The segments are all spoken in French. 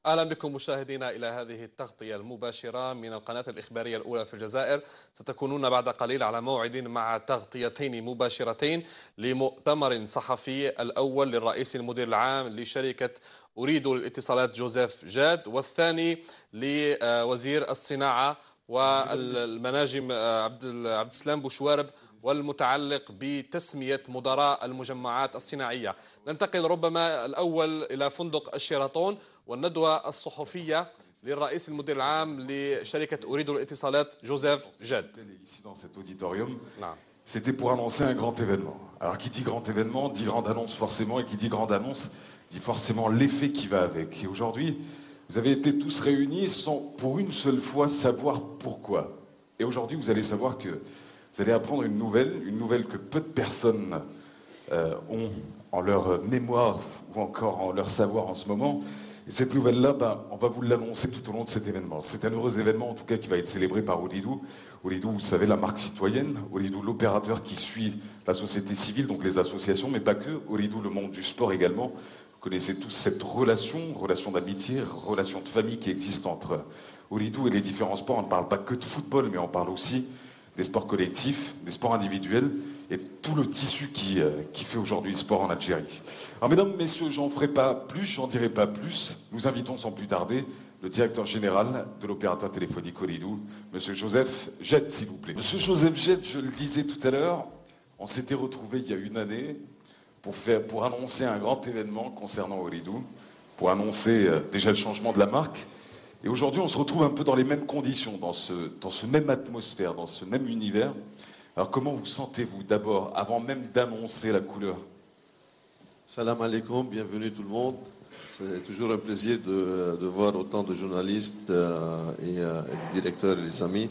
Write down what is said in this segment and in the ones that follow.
أهلا بكم مشاهدينا إلى هذه التغطية المباشرة من القناة الإخبارية الأولى في الجزائر. ستكونون بعد قليل على موعد مع تغطيتين مباشرتين لمؤتمر صحفي، الأول للرئيس المدير العام لشركة أريد للاتصالات جوزيف جاد، والثاني لوزير الصناعة والمناجم عبد السلام بوشوارب، والمتعلق بتسمية مدراء المجمعات الصناعية. ننتقل ربما الأول إلى فندق الشيراتون والندوة الصحفية للرئيس المدير العام لشركة أريد الاتصالات جوزيف جاد. نعم. C'était pour annoncer un grand événement. Alors qui dit grand événement dit grande annonce forcément, et qui dit grande annonce dit forcément l'effet qui va avec. Et aujourd'hui, vous avez été tous réunis sans pour une seule fois savoir pourquoi. Et aujourd'hui, vous allez savoir que vous allez apprendre une nouvelle que peu de personnes ont en leur mémoire ou encore en leur savoir en ce moment. Et cette nouvelle-là, on va vous l'annoncer tout au long de cet événement. C'est un heureux événement, en tout cas, qui va être célébré par Ooredoo. Ooredoo, vous savez, la marque citoyenne. Ooredoo, l'opérateur qui suit la société civile, donc les associations, mais pas que. Ooredoo, le monde du sport également. Vous connaissez tous cette relation d'amitié, relation de famille qui existe entre Ooredoo et les différents sports. On ne parle pas que de football, mais on parle aussi des sports collectifs, des sports individuels, et tout le tissu qui fait aujourd'hui le sport en Algérie. Alors mesdames, messieurs, j'en dirai pas plus. Nous invitons sans plus tarder le directeur général de l'opérateur téléphonique Ooredoo, Monsieur Joseph Jed, s'il vous plaît. Monsieur Joseph Jed, je le disais tout à l'heure, on s'était retrouvés il y a une année pour annoncer un grand événement concernant Ooredoo, pour annoncer déjà le changement de la marque. Et aujourd'hui, on se retrouve un peu dans les mêmes conditions, dans ce même atmosphère, dans ce même univers. Alors comment vous sentez-vous d'abord, avant même d'annoncer la couleur? Salam alaikum, bienvenue tout le monde. C'est toujours un plaisir de voir autant de journalistes et de directeurs et les amis.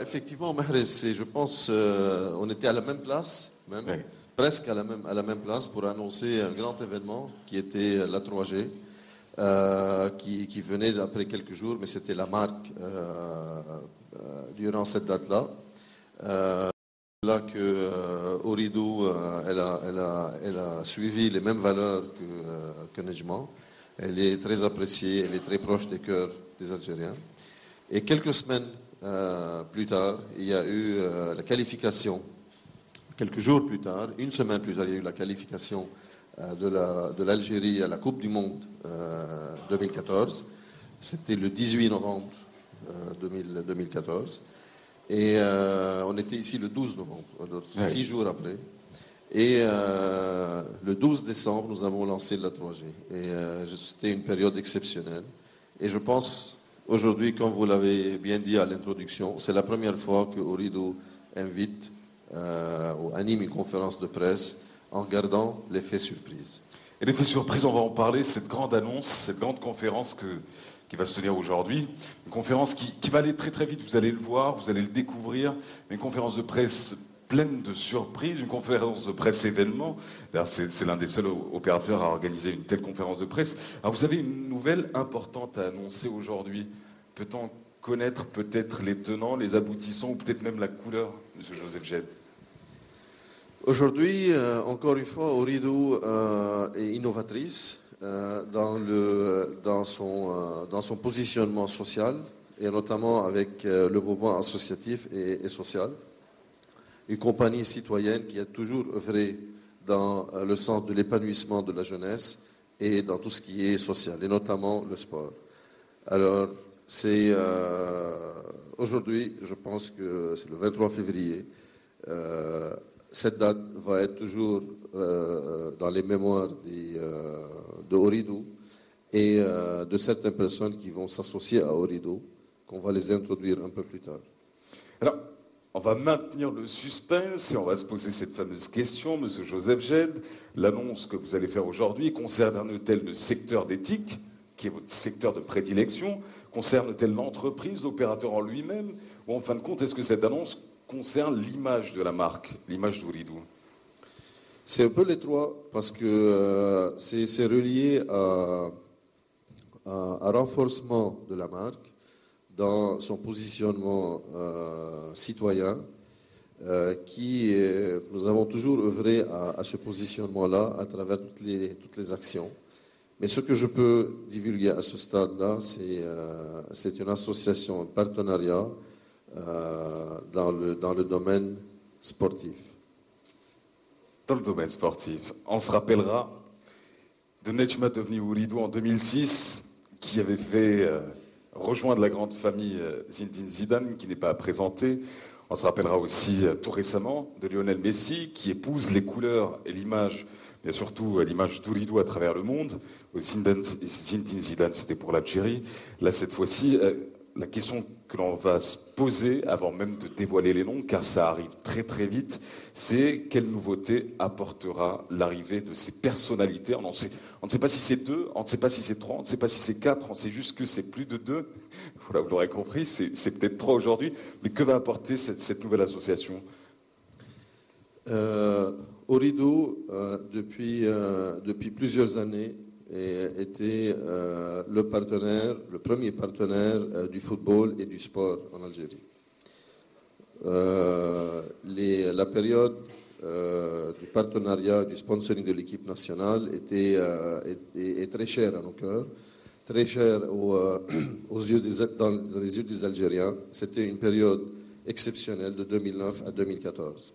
Effectivement, Mahrez, je pense on était à la même place, même, oui. Presque à la même place pour annoncer un grand événement qui était la 3G. Qui venait après quelques jours, mais c'était la marque durant cette date-là. Là que Ooredoo, elle a suivi les mêmes valeurs que Nejma. Elle est très appréciée, elle est très proche des cœurs des Algériens. Et quelques semaines plus tard, il y a eu la qualification. Quelques jours plus tard, une semaine plus tard, il y a eu la qualification de l'Algérie à la Coupe du Monde 2014. C'était le 18 novembre 2014. Et on était ici le 12 novembre, alors 6 jours après. Et le 12 décembre, nous avons lancé la 3G. Et c'était une période exceptionnelle. Et je pense, aujourd'hui, comme vous l'avez bien dit à l'introduction, c'est la première fois que Ooredoo invite ou anime une conférence de presse en gardant l'effet surprise. Et l'effet surprise, on va en parler, cette grande annonce, cette grande conférence qui va se tenir aujourd'hui. Une conférence qui va aller très très vite, vous allez le voir, vous allez le découvrir. Une conférence de presse pleine de surprises, une conférence de presse événement. D'ailleurs, c'est l'un des seuls opérateurs à organiser une telle conférence de presse. Alors vous avez une nouvelle importante à annoncer aujourd'hui. Peut-on connaître peut-être les tenants, les aboutissants, ou peut-être même la couleur, Monsieur Joseph Jed? Aujourd'hui, encore une fois, Ooredoo est innovatrice dans son positionnement social, et notamment avec le mouvement associatif et social. Une compagnie citoyenne qui a toujours œuvré dans le sens de l'épanouissement de la jeunesse et dans tout ce qui est social, et notamment le sport. Alors, c'est aujourd'hui, je pense que c'est le 23 février, cette date va être toujours dans les mémoires de Ooredoo et de certaines personnes qui vont s'associer à Ooredoo, qu'on va les introduire un peu plus tard. Alors, on va maintenir le suspense et on va se poser cette fameuse question, Monsieur Joseph Jed. L'annonce que vous allez faire aujourd'hui concerne-t-elle le secteur d'éthique, qui est votre secteur de prédilection? Concerne-t-elle l'entreprise, l'opérateur en lui-même? Ou en fin de compte, est-ce que cette annonce concerne l'image de la marque, l'image d'Ooredoo? C'est un peu les trois, parce que c'est relié à renforcement de la marque dans son positionnement citoyen, nous avons toujours œuvré à ce positionnement-là à travers toutes les actions. Mais ce que je peux divulguer à ce stade-là, c'est une association, un partenariat dans le domaine sportif. Dans le domaine sportif, on se rappellera de Nejma devenu Ouridou en 2006, qui avait fait rejoindre la grande famille Zinedine Zidane, qui n'est pas à présenter. On se rappellera aussi tout récemment de Lionel Messi, qui épouse les couleurs et l'image, mais surtout l'image d'Ouridou à travers le monde. Zinedine Zidane, c'était pour l'Algérie. Là, cette fois-ci, la question que l'on va se poser avant même de dévoiler les noms, car ça arrive très très vite, c'est quelle nouveauté apportera l'arrivée de ces personnalités. On ne sait pas si c'est 2, on ne sait pas si c'est 3, on ne sait pas si c'est 4, on sait juste que c'est plus de 2. Voilà, vous l'aurez compris, c'est peut-être 3 aujourd'hui, mais que va apporter cette nouvelle association? Ouridou, depuis plusieurs années, était le premier partenaire du football et du sport en Algérie. La période du partenariat, du sponsoring de l'équipe nationale est très chère à nos cœurs, très chère dans les yeux des Algériens. C'était une période exceptionnelle de 2009 à 2014.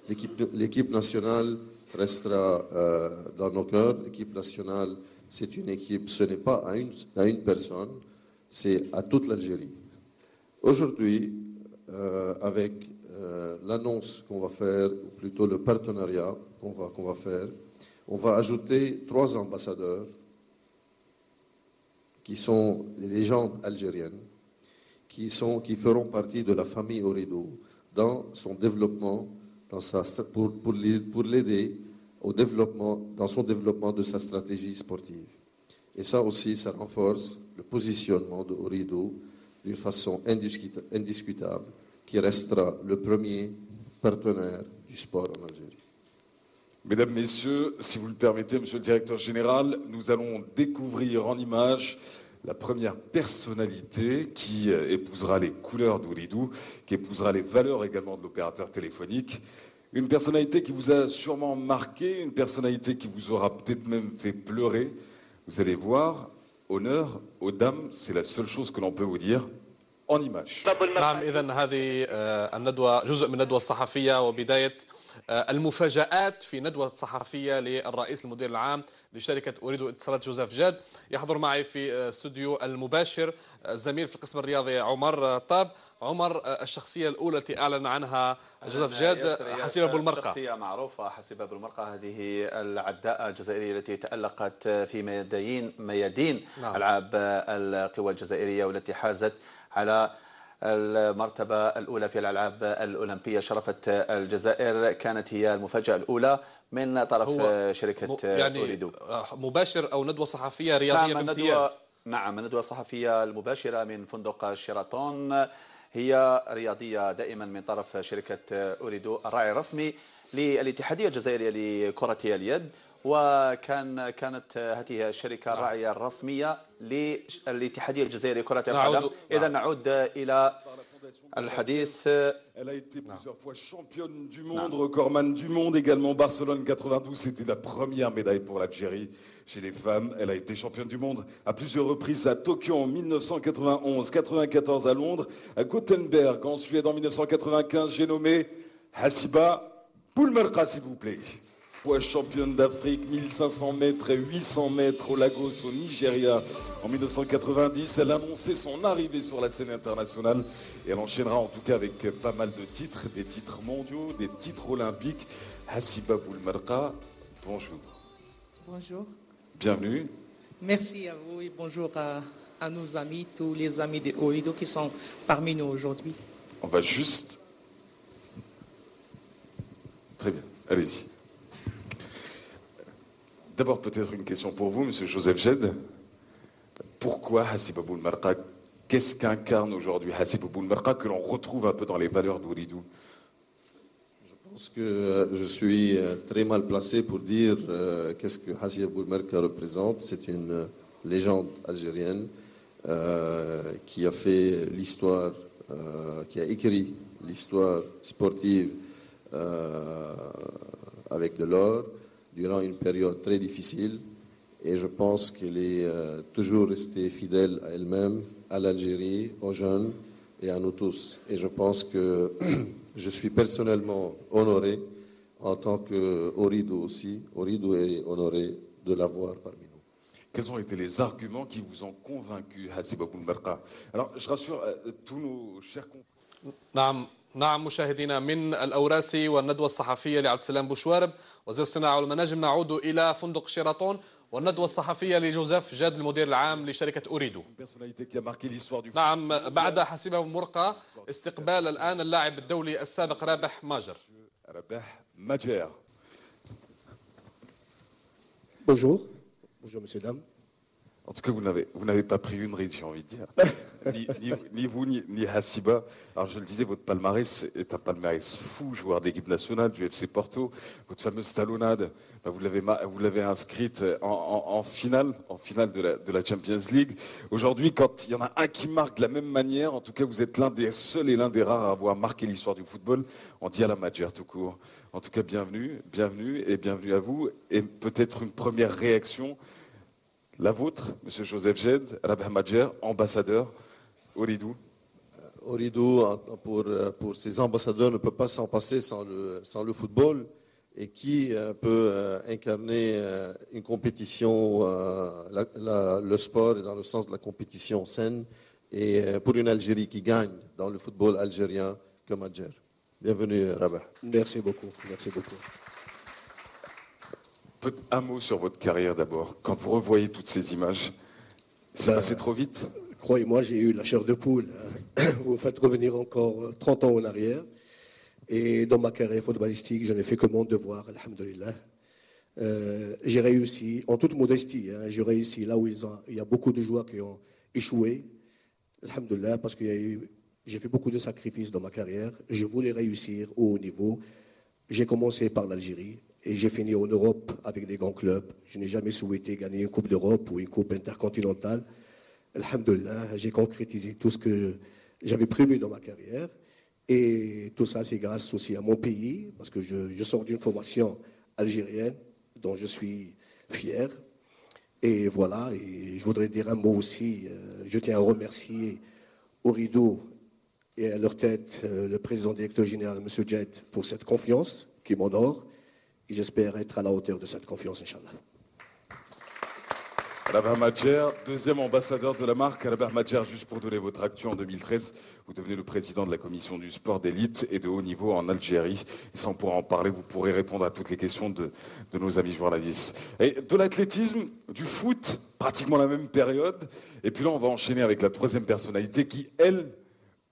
L'équipe nationale restera dans nos cœurs. L'équipe nationale, c'est une équipe, ce n'est pas à une personne, c'est à toute l'Algérie. Aujourd'hui, avec l'annonce qu'on va faire, ou plutôt le partenariat qu'on va faire, on va ajouter 3 ambassadeurs qui sont des légendes algériennes, qui feront partie de la famille Ouridou dans son développement, pour l'aider dans son développement de sa stratégie sportive. Et ça aussi, ça renforce le positionnement de Ouridou d'une façon indiscutable, qui restera le premier partenaire du sport en Algérie. Mesdames, Messieurs, si vous le permettez, Monsieur le Directeur Général, nous allons découvrir en images la première personnalité qui épousera les couleurs d'Ouridou, qui épousera les valeurs également de l'opérateur téléphonique. Une personnalité qui vous a sûrement marqué, une personnalité qui vous aura peut-être même fait pleurer. Vous allez voir, honneur aux dames, c'est la seule chose que l'on peut vous dire en images. نعم، إذن هذه الندوة جزء من الندوة الصحفية وبداية المفاجآت في ندوة صحفية للرئيس المدير العام لشركة أوريدو اتصالات جوزيف جاد. يحضر معي في استوديو المباشر الزميل في القسم الرياضي عمر طاب. عمر، الشخصية الأولى التي أعلن عنها جوزيف جاد حسيب أبو المرقة. شخصية معروفة، حسيب أبو المرقة، هذه العداءة الجزائرية التي تألقت في ميادين ألعاب القوى الجزائرية، والتي حازت على المرتبة الأولى في الألعاب الأولمبية. شرفت الجزائر، كانت هي المفاجأة الأولى من طرف شركة أوريدو. مباشر أو ندوة صحفية رياضية بامتياز. نعم، الندوة الصحفية المباشرة من فندق الشيراتون هي رياضية دائما من طرف شركة أوريدو، الراعي الرسمي للاتحادية الجزائرية لكرة اليد، كانت هذه الشركة الراعية الرسمية للاتحادية الجزائرية لكرة القدم. إذا نعود إلى الحديث. Elle a été plusieurs fois championne du monde, recordman du monde également. Barcelone 92, c'était la première médaille pour l'Algérie chez les femmes. Elle a été championne du monde à plusieurs reprises à Tokyo en 1991, 94 à Londres, à Gothenburg en Suède en 1995. J'ai nommé Hassiba Boulmerqa, s'il vous plaît. Fois championne d'Afrique, 1500 mètres et 800 mètres au Lagos, au Nigeria. En 1990, elle annonçait son arrivée sur la scène internationale. Et elle enchaînera en tout cas avec pas mal de titres, des titres mondiaux, des titres olympiques. Hassiba Boulmerqa, bonjour. Bonjour. Bienvenue. Merci à vous et bonjour à nos amis, tous les amis de Ouridou qui sont parmi nous aujourd'hui. On va juste... Très bien, allez-y. D'abord, peut-être une question pour vous, Monsieur Joseph Jed. Pourquoi Hassiba Boulmerqa? Qu'est-ce qu'incarne aujourd'hui Hassiba Boulmerqa que l'on retrouve un peu dans les valeurs d'Ouridou? Je pense que je suis très mal placé pour dire qu'est-ce que Hassiba Boulmerqa représente. C'est une légende algérienne qui a fait l'histoire, qui a écrit l'histoire sportive avec de l'or durant une période très difficile. Et je pense qu'elle est toujours restée fidèle à elle-même, à l'Algérie, aux jeunes et à nous tous. Et je pense que je suis personnellement honoré, en tant qu'Ooredoo aussi. Ooredoo est honoré de l'avoir parmi nous. Quels ont été les arguments qui vous ont convaincu, Hassiba Boulmerqa? Alors, je rassure tous nos chers نعم نعم مشاهدينا، من الأوراسي والندوة الصحفية لعبد السلام بوشوارب وزير الصناعة والمناجم، نعود إلى فندق شيراتون والندوة الصحفية لجوزيف جاد المدير العام لشركة أوريدو. نعم، بعد حسيبة مرقة استقبال الآن اللاعب الدولي السابق رابح ماجر. Bonjour, messieurs, dames. En tout cas, vous n'avez pas pris une ride, j'ai envie de dire. Ni vous, ni Hassiba. Alors, je le disais, votre palmarès est un palmarès fou, joueur d'équipe nationale du FC Porto. Votre fameuse talonnade, vous l'avez inscrite en finale de la Champions League. Aujourd'hui, quand il y en a un qui marque de la même manière, en tout cas, vous êtes l'un des seuls et l'un des rares à avoir marqué l'histoire du football. On dit à la Madjer tout court. En tout cas, bienvenue à vous. Et peut-être une première réaction. La vôtre, M. Joseph Jed, Rabah Madjer, ambassadeur, Ooredoo. Ooredoo, pour ses ambassadeurs, ne peut pas s'en passer sans le football. Et qui peut incarner une compétition, le sport dans le sens de la compétition saine, et pour une Algérie qui gagne dans le football algérien que Madjer. Bienvenue, Rabah. Merci beaucoup, merci beaucoup. Un mot sur votre carrière d'abord. Quand vous revoyez toutes ces images, c'est passé trop vite? Croyez-moi, j'ai eu la chair de poule. Vous me faites revenir encore 30 ans en arrière. Et dans ma carrière footballistique, je n'ai fait que mon devoir, alhamdoulilah. J'ai réussi, en toute modestie, j'ai réussi là où il y a beaucoup de joueurs qui ont échoué. Alhamdoulilah, parce que j'ai fait beaucoup de sacrifices dans ma carrière. Je voulais réussir au haut niveau. J'ai commencé par l'Algérie. Et j'ai fini en Europe avec des grands clubs. Je n'ai jamais souhaité gagner une Coupe d'Europe ou une Coupe intercontinentale. Alhamdoulilah, j'ai concrétisé tout ce que j'avais prévu dans ma carrière. Et tout ça, c'est grâce aussi à mon pays, parce que je sors d'une formation algérienne dont je suis fier. Et voilà, et je voudrais dire un mot aussi. Je tiens à remercier Ooredoo et à leur tête le président directeur général, M. Jed, pour cette confiance qui m'honore. Et j'espère être à la hauteur de cette confiance, Inch'Allah. Rabah Madjer, deuxième ambassadeur de la marque. Rabah Madjer, juste pour donner votre actu, en 2013, vous devenez le président de la commission du sport d'élite et de haut niveau en Algérie. Et ça, on pourra en parler, vous pourrez répondre à toutes les questions de nos amis journalistes. Et de l'athlétisme, du foot, pratiquement la même période. Et puis là, on va enchaîner avec la troisième personnalité qui, elle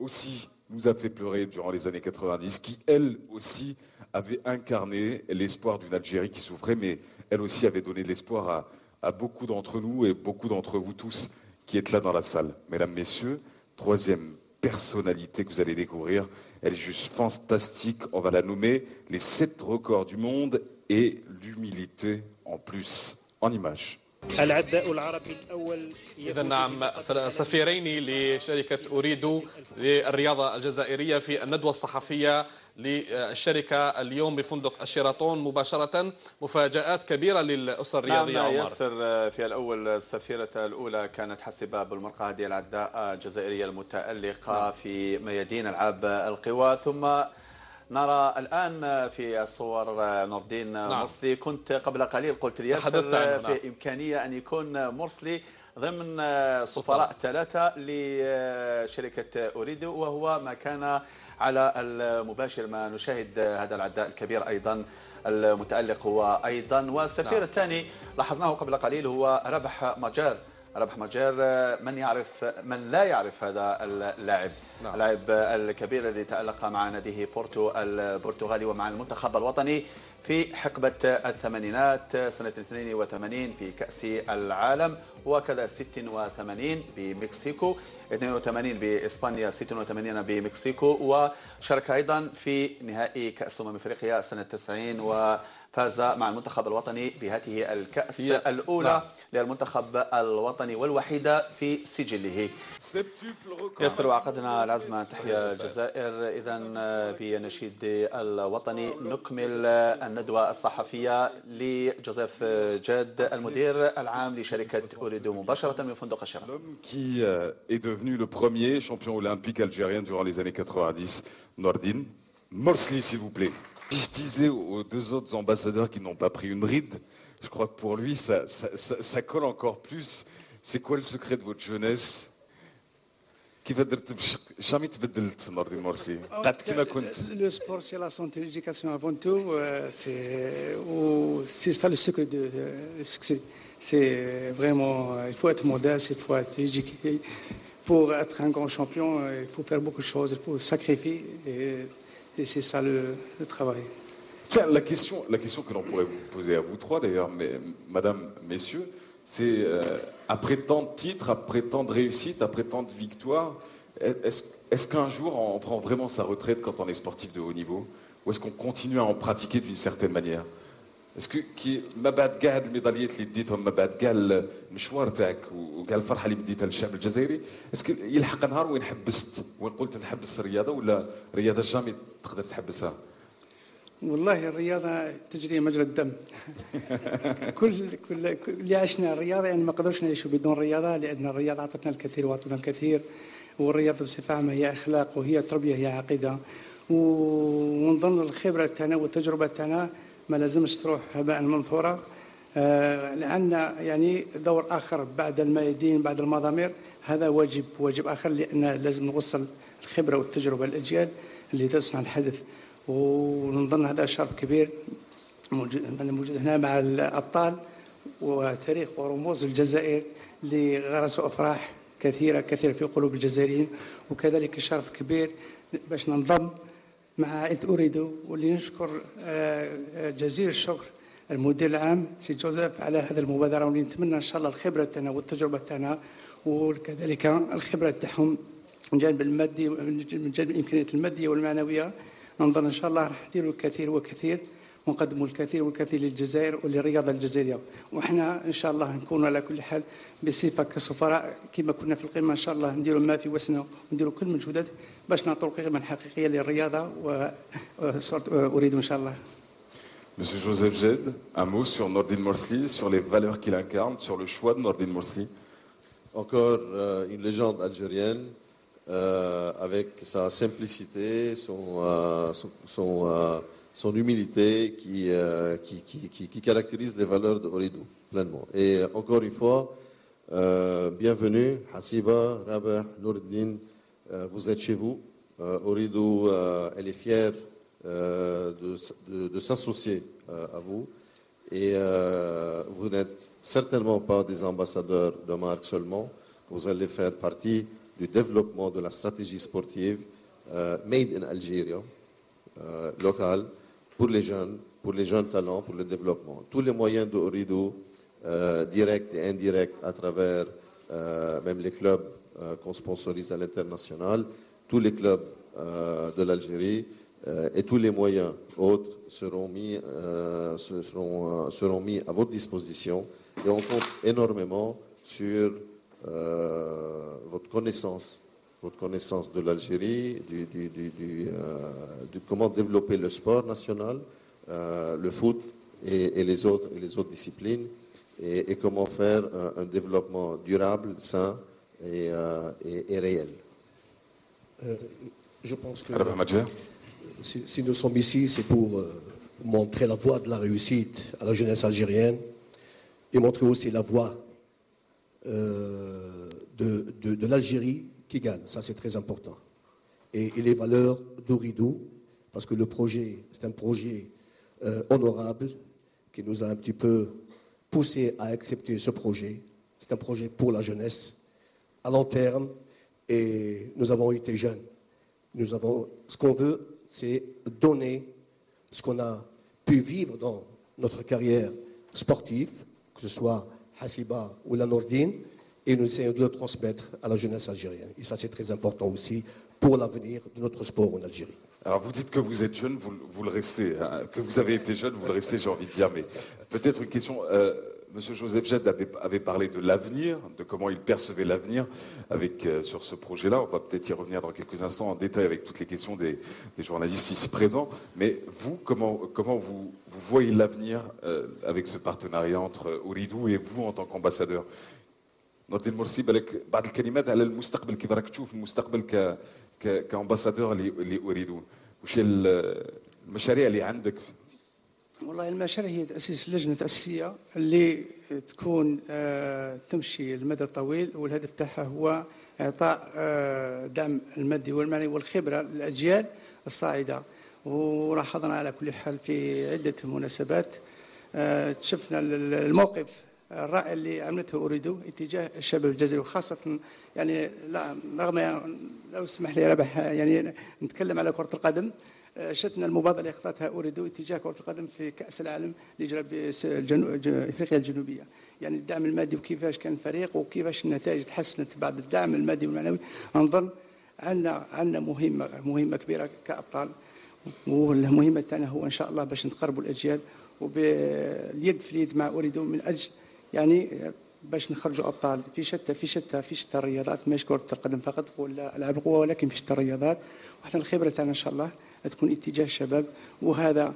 aussi, nous a fait pleurer durant les années 90, qui, elle aussi, avait incarné l'espoir d'une Algérie qui souffrait, mais elle aussi avait donné de l'espoir à beaucoup d'entre nous et beaucoup d'entre vous tous qui êtes là dans la salle. Mesdames, Messieurs, troisième personnalité que vous allez découvrir, elle est juste fantastique, on va la nommer les 7 records du monde et l'humilité en plus, en images. إذا نعم، سفيرين لشركة أوريدو للرياضة الجزائرية في الندوة الصحفية للشركة اليوم بفندق الشيراتون مباشرة. مفاجآت كبيرة للأسر الرياضية. نعم ياسر، في الأول السفيرة الأولى كانت حسيبة بولمرقة، هذه العداء الجزائرية المتألقة في ميادين ألعاب القوى. ثم نرى الآن في الصور نور الدين مرسلي. كنت قبل قليل قلت لياسر في إمكانية أن يكون مرسلي ضمن سفراء 3 لشركة أوريدو، وهو ما كان على المباشر ما نشاهد هذا العداء الكبير أيضا المتألق هو أيضا. والسفير الثاني لاحظناه قبل قليل هو رابح ماجر. رابح ماجر، من لا يعرف هذا اللاعب، اللاعب الكبير الذي تألق مع ناديه بورتو البرتغالي ومع المنتخب الوطني في حقبة الثمانينات، سنة 82 في كأس العالم، وكذا 86 بمكسيكو، 82 بإسبانيا، 86 بمكسيكو، وشارك أيضا في نهائي كأس أمم أفريقيا سنة 90 فاز مع المنتخب الوطني بهذه الكأس الأولى للمنتخب الوطني والوحيدة في سجله. يسر وعقدنا العزم أن تحيا الجزائر. إذن بنشيد الوطني نكمل الندوة الصحفية لجوزيف جاد المدير العام لشركة أوريدو مباشرة من فندق الشيراتون. Qui est devenu le premier champion olympique algérien durant les années 90, Nordine Morsli, s'il vous plaît. Je disais aux deux autres ambassadeurs qui n'ont pas pris une ride, je crois que pour lui, ça colle encore plus. C'est quoi le secret de votre jeunesse? Jamais تبدلت نوردين مرسي قعدت كما كنت. Le sport, c'est la santé, l'éducation avant tout. C'est ça le secret du succès. C'est vraiment, il faut être modeste, il faut être éduqué. Pour être un grand champion, il faut faire beaucoup de choses, il faut sacrifier. Et c'est ça le travail. Tiens, la question que l'on pourrait vous poser à vous trois d'ailleurs, mais madame, messieurs, c'est après tant de titres, après tant de réussites, après tant de victoires, est-ce qu'un jour on prend vraiment sa retraite quand on est sportif de haut niveau? Ou est-ce qu'on continue à en pratiquer d'une certaine manière? Est-ce que ما بعد كاع الميداليات اللي ديتهم ما بعد كاع المشوار تاعك وكاع الفرحه اللي بديتها للشعب الجزائري اسكو يلحق نهار وين حبست وين قلت نحبس الرياضه ولا الرياضه جامي تقدر تحبسها؟ والله الرياضة تجري مجرى الدم. كل اللي عشنا الرياضة يعني ما قدرش نعيش بدون الرياضة، لأن الرياضة أعطتنا الكثير وأعطتنا الكثير. والرياضة بصفة عامة هي أخلاق وهي تربية هي عقيدة. ونظن الخبرة تاعنا والتجربة تاعنا ما لازمش تروح هباء منثورة. لأن يعني دور آخر بعد الميادين بعد المضامير هذا واجب آخر، لأن لازم نوصل الخبرة والتجربة للأجيال اللي تصنع الحدث. ونظن هذا شرف كبير موجود هنا مع الأبطال وتاريخ ورموز الجزائر اللي غرسوا أفراح كثيرة في قلوب الجزائريين. وكذلك شرف كبير باش ننضم مع عائلة أوريدو، واللي نشكر جزيل الشكر المدير العام سي جوزيف على هذه المبادرة، واللي نتمنى إن شاء الله الخبرة تاعنا والتجربة تاعنا وكذلك الخبرة تاعهم من جانب المادي من جانب الإمكانيات المادية والمعنوية. نظن إن شاء الله راح نديروا الكثير وكثير ونقدموا الكثير والكثير للجزائر وللرياضة الجزائرية. وإحنا إن شاء الله نكون على كل حال بصفة كسفراء كما كنا في القمة إن شاء الله نديروا ما في وسعنا ونديروا كل مجهودات باش نعطوا قيمة حقيقية للرياضة وأريد إن شاء الله. Monsieur Joseph Jed, un mot sur Nordine Morsli, sur les valeurs qu'il incarne, sur le choix de Nordine Morsli. Encore une légende algérienne. Avec sa simplicité, son humilité qui caractérise les valeurs de Ooredoo pleinement. Et encore une fois, bienvenue, Hasiba, Rabah, Nordine, vous êtes chez vous. Ooredoo, elle est fière de s'associer à vous. Et vous n'êtes certainement pas des ambassadeurs de marque seulement, vous allez faire partie du développement de la stratégie sportive made in Algeria, locale, pour les jeunes talents, pour le développement. Tous les moyens de Ooredoo, directs et indirects, à travers même les clubs qu'on sponsorise à l'international, tous les clubs de l'Algérie et tous les moyens autres seront mis à votre disposition. Et on compte énormément sur votre connaissance de l'Algérie, de comment développer le sport national, le foot et les autres disciplines, et comment faire un développement durable, sain et réel. Je pense que si nous sommes ici, c'est pour montrer la voie de la réussite à la jeunesse algérienne et montrer aussi la voie de l'Algérie qui gagne. Ça, c'est très important. Et les valeurs d'Ooredoo, parce que le projet, c'est un projet honorable qui nous a un petit peu poussé à accepter ce projet. C'est un projet pour la jeunesse, à long terme, et nous avons été jeunes. Ce qu'on veut, c'est donner ce qu'on a pu vivre dans notre carrière sportive, que ce soit Hasiba ou la Nordine, et nous essayons de le transmettre à la jeunesse algérienne. Et ça, c'est très important aussi pour l'avenir de notre sport en Algérie. Alors vous dites que vous êtes jeune, vous le restez, hein, que vous avez été jeune, vous le restez, j'ai envie de dire, mais peut-être une question. Monsieur Joseph Jed avait parlé de l'avenir, de comment il percevait l'avenir sur ce projet-là. On va peut-être y revenir dans quelques instants en détail avec toutes les questions des journalistes ici présents. Mais vous, comment vous voyez l'avenir avec ce partenariat entre Ooredoo et vous en tant qu'ambassadeur? نوردي المرسي بالك بعض الكلمات على المستقبل كيف راك تشوف المستقبل كامباسادور لأوريدو وش المشاريع اللي عندك؟ والله المشاريع هي تأسيس لجنة تأسيسية اللي تكون تمشي المدى الطويل، والهدف تاعها هو إعطاء دعم المادي والمعنوي والخبرة للأجيال الصاعدة. ولاحظنا على كل حال في عدة مناسبات شفنا الموقف الرائع اللي عملته أوريدو اتجاه الشباب الجزائري، وخاصة يعني لا رغم لو سمح لي ربح يعني نتكلم على كرة القدم، شفنا المبادرة اللي أخذتها أوريدو اتجاه كرة القدم في كأس العالم اللي جرى بأفريقيا الجنوبية، يعني الدعم المادي وكيفاش كان الفريق وكيفاش النتائج تحسنت بعد الدعم المادي والمعنوي. نظن عندنا مهمة كبيرة كأبطال، والمهمة تاعنا هو إن شاء الله باش نقربوا الأجيال وباليد في اليد مع أوريدو من أجل يعني باش نخرجوا ابطال في شتى الرياضات، مش كره القدم فقط ولا العاب القوه، ولكن في شتى الرياضات. واحنا الخبره تاعنا ان شاء الله تكون اتجاه الشباب، وهذا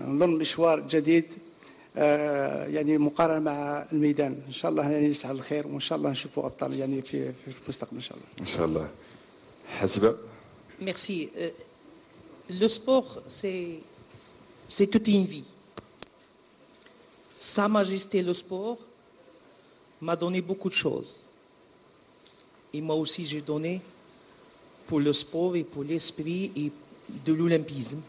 نظن مشوار جديد يعني مقارنه مع الميدان. ان شاء الله يعني نسعى للخير، وان شاء الله نشوفوا ابطال يعني في المستقبل ان شاء الله. ان شاء الله. حسبه. Merci. Le sport, c'est toute une vie. Sa Majesté le sport m'a donné beaucoup de choses. Et moi aussi, j'ai donné pour le sport et pour l'esprit et de l'olympisme.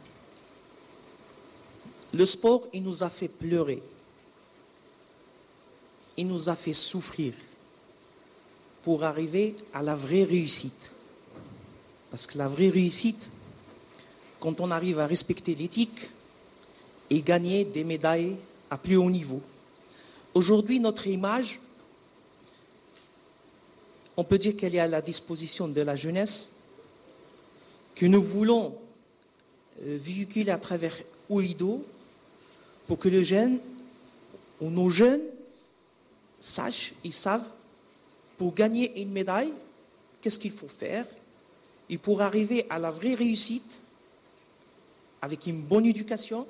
Le sport, il nous a fait pleurer. Il nous a fait souffrir pour arriver à la vraie réussite. Parce que la vraie réussite, quand on arrive à respecter l'éthique et gagner des médailles à plus haut niveau. Aujourd'hui, notre image, on peut dire qu'elle est à la disposition de la jeunesse, que nous voulons véhiculer à travers Ooredoo pour que les jeunes ou nos jeunes sachent et savent pour gagner une médaille, qu'est-ce qu'il faut faire, et pour arriver à la vraie réussite avec une bonne éducation,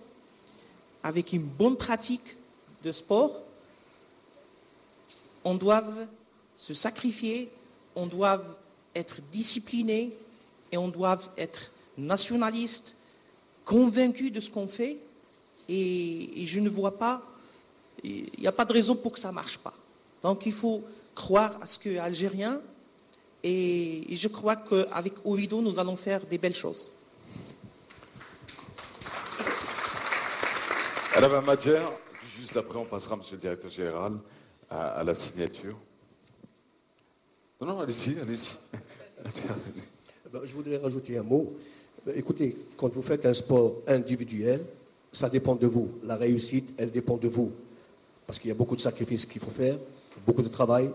avec une bonne pratique de sport, on doit se sacrifier, on doit être discipliné et on doit être nationaliste, convaincu de ce qu'on fait. Et je ne vois pas, il n'y a pas de raison pour que ça ne marche pas. Donc il faut croire à ce qu'est algérien, et je crois qu'avec Ooredoo, nous allons faire des belles choses. Alors, Madjer, juste après, on passera, monsieur le directeur général, à la signature. Non, allez-y. Je voudrais rajouter un mot. Écoutez, quand vous faites un sport individuel, ça dépend de vous. La réussite, elle dépend de vous. Parce qu'il y a beaucoup de sacrifices qu'il faut faire, beaucoup de travail,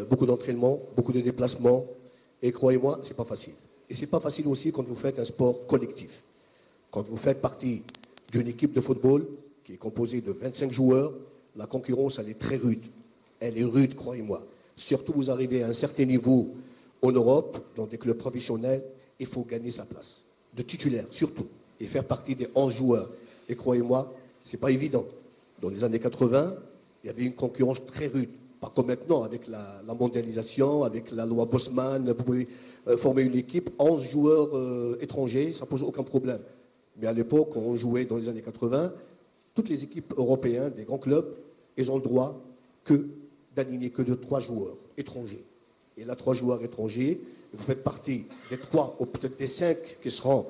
beaucoup d'entraînement, beaucoup de déplacements. Et croyez-moi, c'est pas facile. Et c'est pas facile aussi quand vous faites un sport collectif. Quand vous faites partie d'une équipe de football qui est composée de 25 joueurs, la concurrence, elle est très rude. Elle est rude, croyez-moi. Surtout, vous arrivez à un certain niveau en Europe, dans des clubs professionnels, il faut gagner sa place. De titulaire, surtout. Et faire partie des 11 joueurs. Et croyez-moi, c'est pas évident. Dans les années 80, il y avait une concurrence très rude. Pas comme maintenant, avec la mondialisation, avec la loi Bosman, vous pouvez former une équipe, 11 joueurs étrangers, ça ne pose aucun problème. Mais à l'époque, quand on jouait dans les années 80, toutes les équipes européennes, des grands clubs, ils ont le droit d'aligner que de 3 joueurs étrangers. Et là, 3 joueurs étrangers, vous faites partie des 3 ou peut-être des 5 qui seront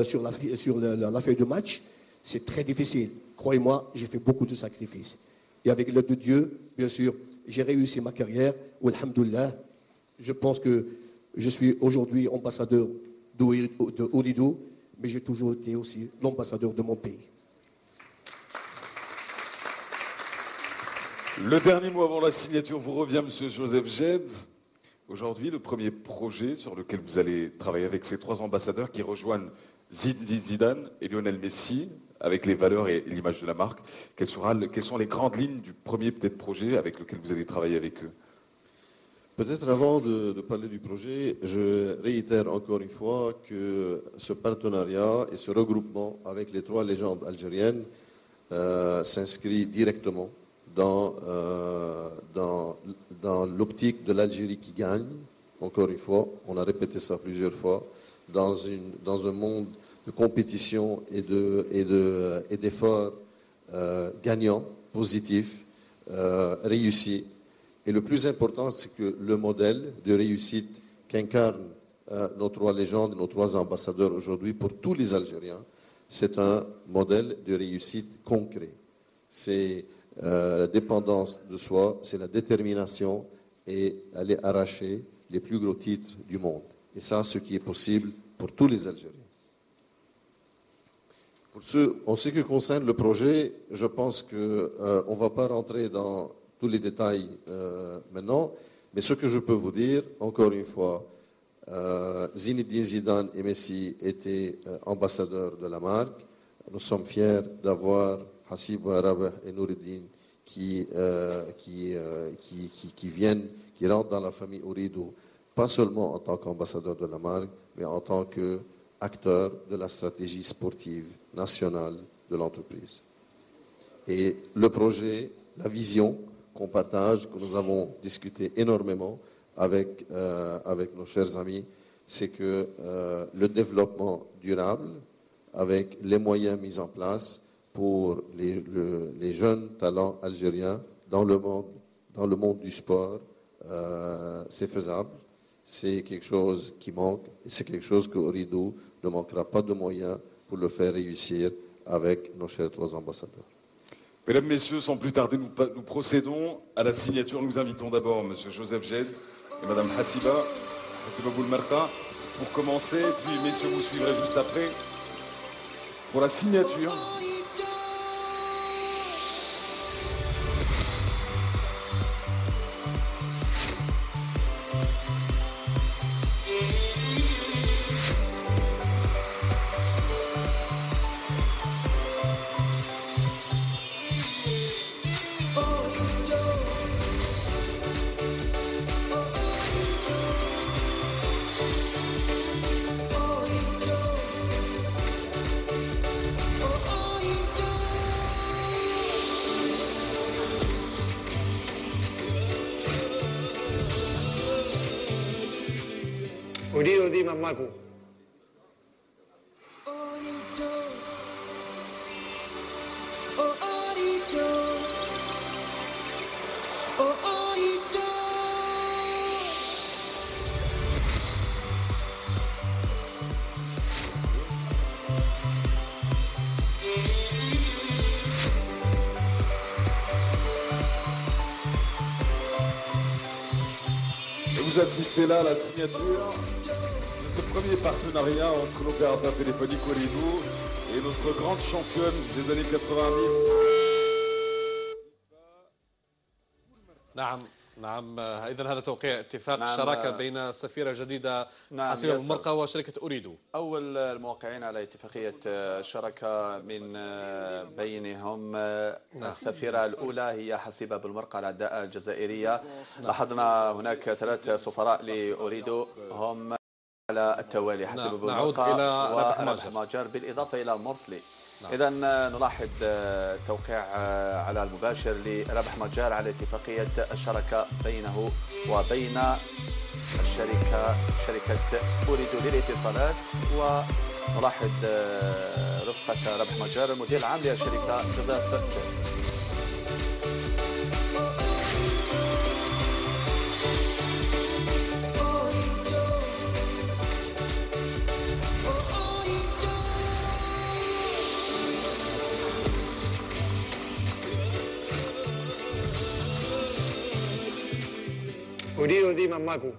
sur la feuille de match. C'est très difficile. Croyez-moi, j'ai fait beaucoup de sacrifices. Et avec l'aide de Dieu, bien sûr, j'ai réussi ma carrière. Alhamdoulilah, je pense que je suis aujourd'hui ambassadeur de Ooredoo, mais j'ai toujours été aussi l'ambassadeur de mon pays. Le dernier mot avant la signature vous revient, monsieur Joseph Jed. Aujourd'hui, le premier projet sur lequel vous allez travailler avec ces 3 ambassadeurs qui rejoignent Zinedine Zidane et Lionel Messi, avec les valeurs et l'image de la marque, quelles sont les grandes lignes du premier peut-être projet avec lequel vous allez travailler avec eux? Peut-être avant de parler du projet, je réitère encore une fois que ce partenariat et ce regroupement avec les 3 légendes algériennes s'inscrit directement dans l'optique de l'Algérie qui gagne. Encore une fois, on a répété ça plusieurs fois, dans un monde de compétition et d'efforts gagnants, positifs, réussis. Et le plus important, c'est que le modèle de réussite qu'incarnent nos 3 légendes, nos 3 ambassadeurs aujourd'hui pour tous les Algériens, c'est un modèle de réussite concret. C'est la dépendance de soi, c'est la détermination et aller arracher les plus gros titres du monde. Et ça, ce qui est possible pour tous les Algériens. En ce qui concerne le projet, je pense qu'on ne va pas rentrer dans tous les détails maintenant, mais ce que je peux vous dire, encore une fois, Zinedine Zidane et Messi étaient ambassadeurs de la marque. Nous sommes fiers d'avoir Hassiba, Rabah et Noureddine qui rentrent dans la famille Ooredoo, pas seulement en tant qu'ambassadeurs de la marque, mais en tant qu'acteurs de la stratégie sportive nationale de l'entreprise. Et le projet, la vision qu'on partage, que nous avons discuté énormément avec nos chers amis, c'est que le développement durable, avec les moyens mis en place pour les jeunes talents algériens dans le monde du sport, c'est faisable. C'est quelque chose qui manque et c'est quelque chose que Ooredoo ne manquera pas de moyens pour le faire réussir avec nos chers 3 ambassadeurs. Mesdames, Messieurs, sans plus tarder, nous procédons à la signature. Nous invitons d'abord M. Joseph Jed et Mme Hassiba Boulemarta pour commencer, puis messieurs, vous suivrez juste après pour la signature. Ooredoo ديما معكم. Vous assistez là à la signature de ce premier partenariat entre l'opérateur téléphonique Ooredoo et notre grande championne des années 90. نعم إذن هذا توقيع اتفاق الشراكة بين السفيرة الجديدة حسيبة بومرقة وشركة أوريدو. أول الموقعين على اتفاقية الشراكة من بينهم السفيرة الأولى هي حسيبة بومرقة العداء الجزائرية. لاحظنا هناك 3 سفراء لأوريدو هم على التوالي، حسيبة بومرقة وربح ماجر بالإضافة إلى مرسلي. إذا نلاحظ توقيع على المباشر لربح مجار على اتفاقية الشراكة بينه وبين شركة أوريدو للاتصالات، ونلاحظ رفقة ربح مجار المدير العام للشركة جوزيف. Ooredoo ديما معكم.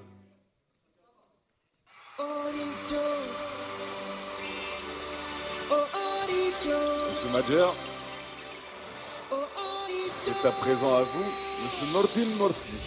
Monsieur Majer, c'est à présent à vous, Monsieur Nordine Morsi.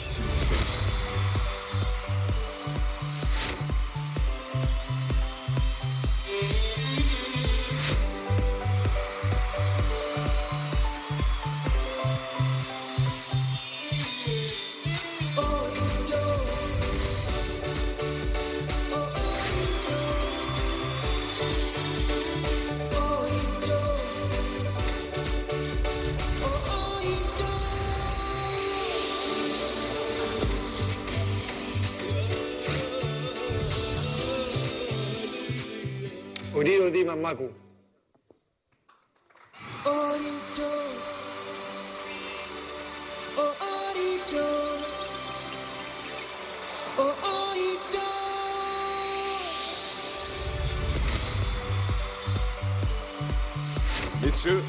أريد ديما معكم. Messieurs,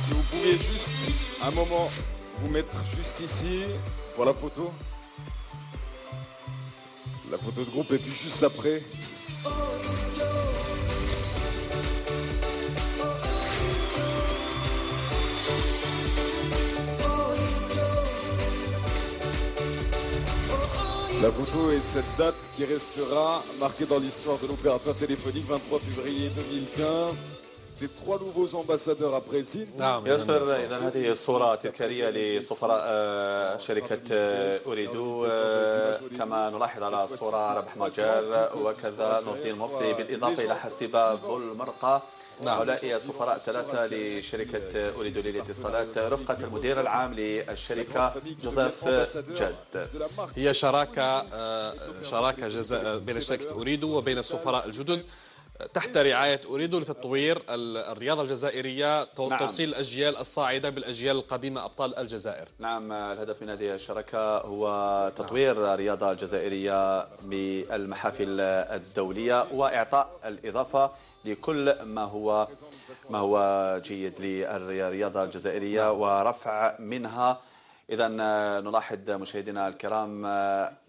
si vous pouviez juste un moment vous mettre juste ici pour la photo. La photo de groupe et puis juste après. La photo est cette date qui restera marquée dans l'histoire de l'opérateur téléphonique, 23 février 2015. C'est trois nouveaux ambassadeurs après Zine. ياسر، إذا هذه الصورة تذكارية لسفراء شركة أوريدو، كما نلاحظ على الصورة ربح مجار وكذا نور الدين مرسي، بالإضافة إلى حسيبة بولمرقة. هؤلاء سفراء ثلاثة لشركة أوريدو للاتصالات رفقة المدير العام للشركة جوزيف جاد. هي شراكة بين شركة أوريدو وبين السفراء الجدد تحت رعاية أوريدو لتطوير الرياضة الجزائرية، توصيل الأجيال الصاعدة بالأجيال القديمة أبطال الجزائر. نعم، الهدف من هذه الشراكة هو تطوير الرياضة الجزائرية بالمحافل الدولية وإعطاء الإضافة لكل ما هو جيد للرياضة الجزائرية ورفع منها. إذا نلاحظ مشاهدينا الكرام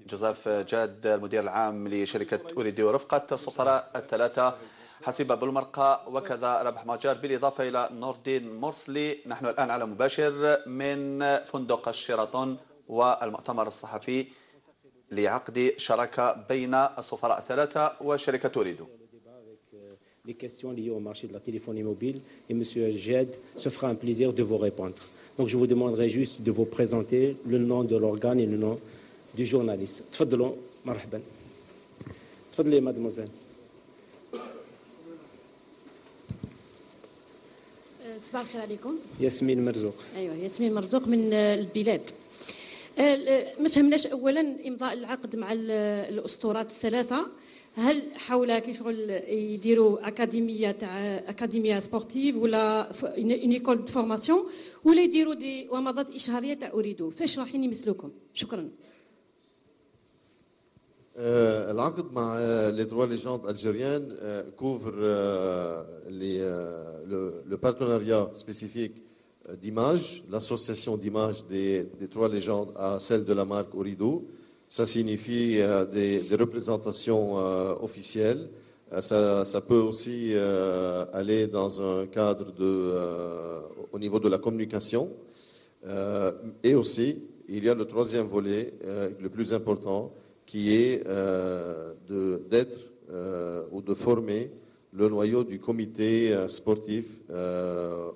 جوزيف جاد المدير العام لشركة أوريدو رفقة السفراء الثلاثة حسيبة بولمرقة وكذا ربح مجار، بالإضافة إلى نور الدين مرسلي. نحن الآن على مباشر من فندق الشيراتون والمؤتمر الصحفي لعقد شراكة بين السفراء الثلاثة وشركة أوريدو. Les questions liées au marché de la téléphonie mobile et M. Jed se fera un plaisir de vous répondre. Donc je vous demanderai juste de vous présenter le nom de l'organe et le nom du journaliste. تفضلوا مرحبا. تفضلي mademoiselle. صباح الخير عليكم. ياسمين مرزوق. ايوه ياسمين مرزوق من البلاد. ما فهمناش اولا امضاء العقد مع الاسطورات الثلاثه، هل حول كي شغل يديروا اكاديميه سبورتيف ولا اون ايكول دو فورماسيون ولا يديروا دي ومضات اشهاريه تاع أوريدو؟ فاش رايحين يمثلوكم؟ شكرا. العقد مع les trois légendes algériennes couvre le partenariat spécifique d'image, l'association d'image des trois légendes à celle de la marque Ooredoo. Ça signifie des représentations officielles. Ça peut aussi aller dans un cadre au niveau de la communication. Et aussi, il y a le troisième volet, le plus important, qui est d'être ou de former le noyau du comité sportif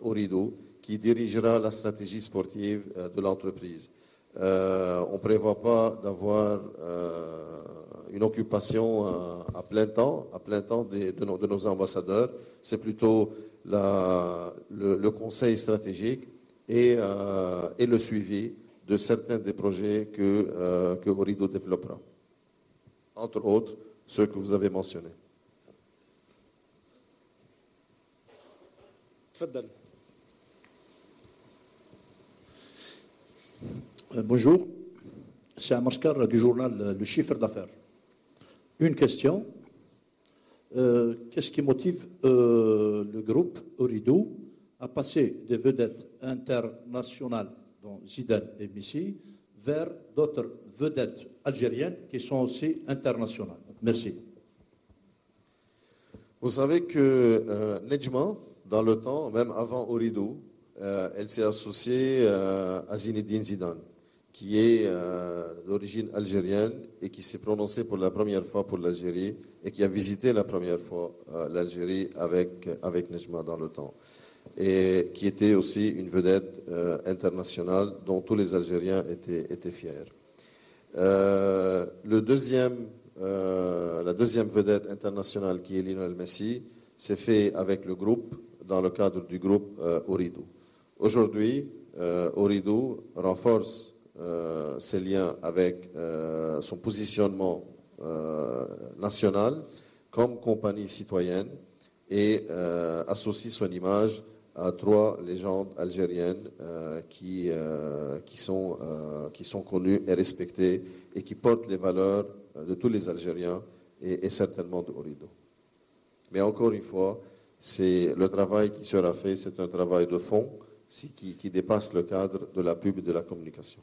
Ooredoo qui dirigera la stratégie sportive de l'entreprise. On ne prévoit pas d'avoir une occupation à plein temps de nos ambassadeurs. C'est plutôt le conseil stratégique et le suivi de certains des projets que Ooredoo développera. Entre autres, ceux que vous avez mentionnés. تفضل. Bonjour, c'est Amaskar du journal Le Chiffre d'affaires. Une question, qu'est-ce qui motive le groupe Ooredoo à passer des vedettes internationales, dont Zidane et Messi, vers d'autres vedettes algériennes qui sont aussi internationales? Merci. Vous savez que Nejma, dans le temps, même avant Ooredoo, elle s'est associée à Zinedine Zidane, qui est d'origine algérienne et qui s'est prononcé pour la première fois pour l'Algérie et qui a visité la première fois l'Algérie avec Nejma dans le temps, et qui était aussi une vedette internationale dont tous les Algériens étaient fiers. La deuxième vedette internationale, qui est Lionel Messi, s'est fait avec le groupe, dans le cadre du groupe Ooredoo. Aujourd'hui, Ooredoo renforce ses liens avec son positionnement national, comme compagnie citoyenne et associe son image à 3 légendes algériennes qui sont connues et respectées et qui portent les valeurs de tous les Algériens et certainement de Ooredoo. Mais encore une fois, c'est le travail qui sera fait, c'est un travail de fond qui dépasse le cadre de la pub et de la communication.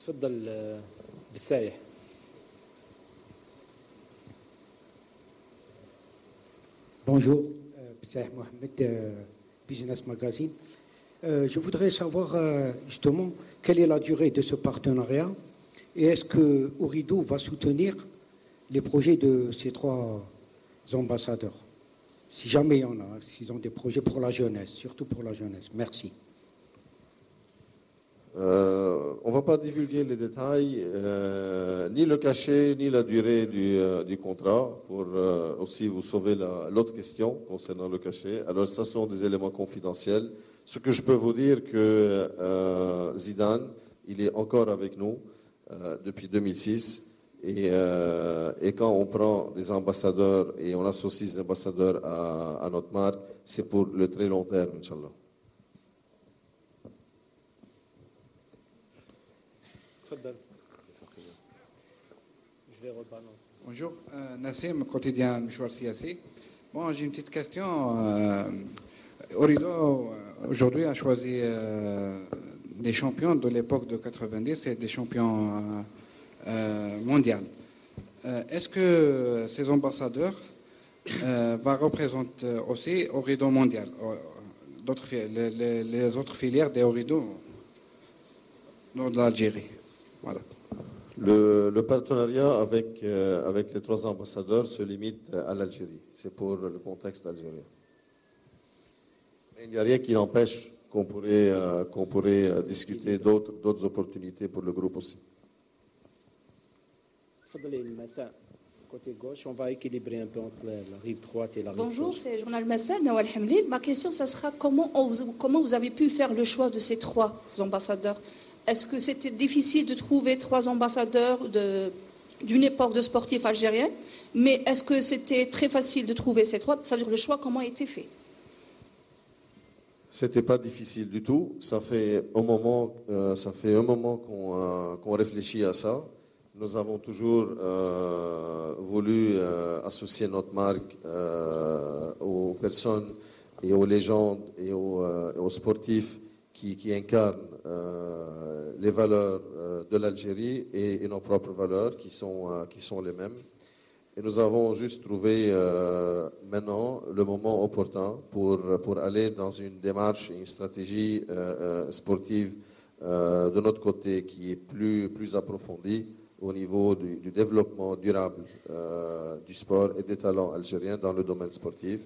تفضل بالسايح. Bonjour, Bissaïh Mohamed, Business Magazine. Je voudrais savoir justement quelle est la durée de ce partenariat et est-ce que Ooredoo va soutenir les projets de ces 3 ambassadeurs, si jamais il y en a, s'ils ont des projets pour la jeunesse, surtout pour la jeunesse. Merci. On ne va pas divulguer les détails, ni le cachet, ni la durée du contrat, pour aussi vous sauver l'autre question concernant le cachet. Alors, ça sont des éléments confidentiels. Ce que je peux vous dire, que Zidane, il est encore avec nous depuis 2006. Et quand on prend des ambassadeurs et on associe des ambassadeurs à notre marque, c'est pour le très long terme, Inch'Allah. Bonjour, Nassim, quotidien Mouchoir Siassi. Bon, j'ai une petite question. Ooredoo, aujourd'hui, a choisi des champions de l'époque de 90 et des champions mondiaux. Est-ce que ces ambassadeurs vont représenter aussi Ooredoo mondial, les autres filières des Ooredoo dans l'Algérie? Voilà. Le partenariat avec les 3 ambassadeurs se limite à l'Algérie. C'est pour le contexte algérien. Il n'y a rien qui empêche qu'on pourrait discuter d'autres opportunités pour le groupe aussi. Côté gauche, on va équilibrer un peu entre la rive droite et la rive gauche. Bonjour, c'est Journal Massal, Nawal Hamli. Ma question, ça sera comment vous avez pu faire le choix de ces 3 ambassadeurs? Est-ce que c'était difficile de trouver 3 ambassadeurs d'une époque de sportifs algériens? Mais est-ce que c'était très facile de trouver ces 3? Ça veut dire le choix, comment a été fait? C'était pas difficile du tout. Ça fait un moment qu'on réfléchit à ça. Nous avons toujours voulu associer notre marque aux personnes et aux légendes et aux sportifs qui incarnent les valeurs de l'Algérie et nos propres valeurs qui sont les mêmes. Et nous avons juste trouvé maintenant le moment opportun pour aller dans une démarche et une stratégie sportive de notre côté qui est plus approfondie au niveau du développement durable du sport et des talents algériens dans le domaine sportif.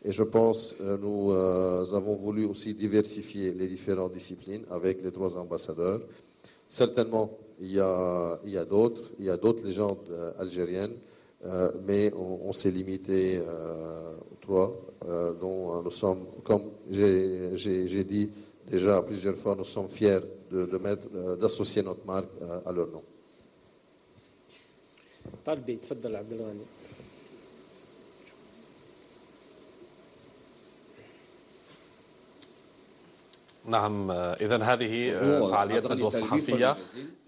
Et je pense nous avons voulu aussi diversifier les différentes disciplines avec les 3 ambassadeurs. Certainement, il y a d'autres légendes algériennes, mais on s'est limité aux 3, dont nous sommes, comme j'ai dit déjà plusieurs fois, nous sommes fiers d'associer notre marque à leur nom. طالبي تفضل عبد الغني. نعم، إذن هذه فعاليات الندوة الصحفية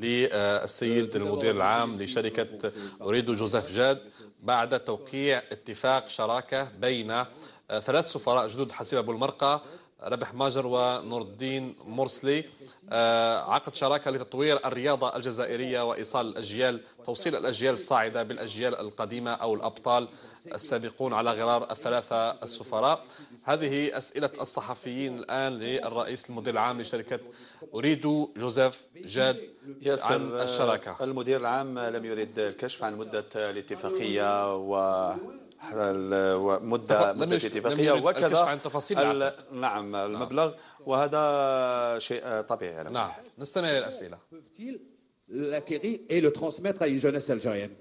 للسيد المدير العام لشركة أوريدو جوزيف جاد بعد توقيع اتفاق شراكة بين 3 سفراء جدد: حسيب أبو المرقة، ربح ماجر، ونور الدين مرسلي. عقد شراكة لتطوير الرياضة الجزائرية وإيصال توصيل الأجيال الصاعدة بالأجيال القديمة أو الأبطال السابقون على غرار ال3 السفراء. هذه أسئلة الصحفيين الآن للرئيس المدير العام لشركة أوريدو جوزيف جاد عن الشراكة. المدير العام لم يرد الكشف عن مدة الاتفاقية ومدة الاتفاقية وكذا عن تفاصيل نعم المبلغ، وهذا شيء طبيعي. نعم، نستمع إلى الأسئلة. L'acquérir et le transmettre à une jeunesse algérienne.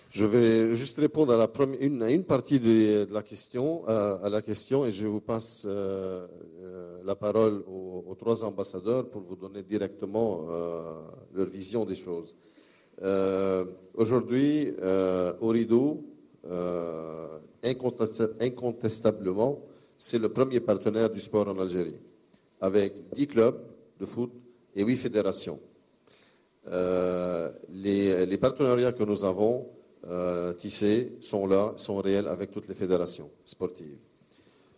Je vais juste répondre à une partie de la question, et je vous passe la parole aux 3 ambassadeurs pour vous donner directement leur vision des choses. Aujourd'hui, Ooredoo, incontestablement, c'est le premier partenaire du sport en Algérie, avec 10 clubs de foot et 8 fédérations. Les partenariats que nous avons tissés sont là, sont réels avec toutes les fédérations sportives.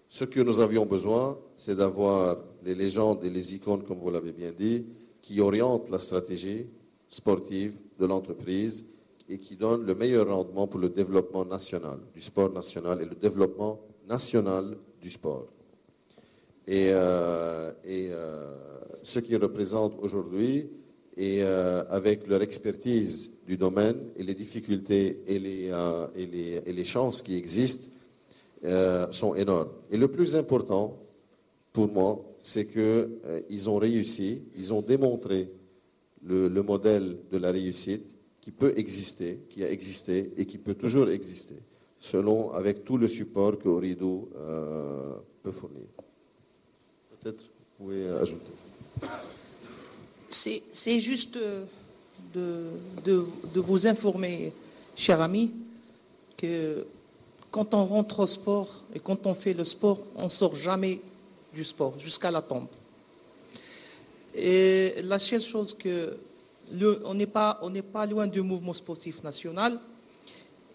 Ce que nous avions besoin, c'est d'avoir les légendes et les icônes, comme vous l'avez bien dit, qui orientent la stratégie sportive de l'entreprise et qui donnent le meilleur rendement pour le développement national, du sport national et le développement national du sport. Et ce qu'ils représentent aujourd'hui, et avec leur expertise du domaine et les difficultés et les chances qui existent, sont énormes. Et le plus important pour moi, c'est qu'ils ont réussi, ils ont démontré le modèle de la réussite qui peut exister, qui a existé et qui peut toujours exister, avec tout le support que Ooredoo peut fournir. Peut-être vous pouvez ajouter. C'est juste de vous informer, cher ami, que quand on rentre au sport et quand on fait le sport, on ne sort jamais du sport, jusqu'à la tombe. Et la seule chose on n'est pas loin du mouvement sportif national.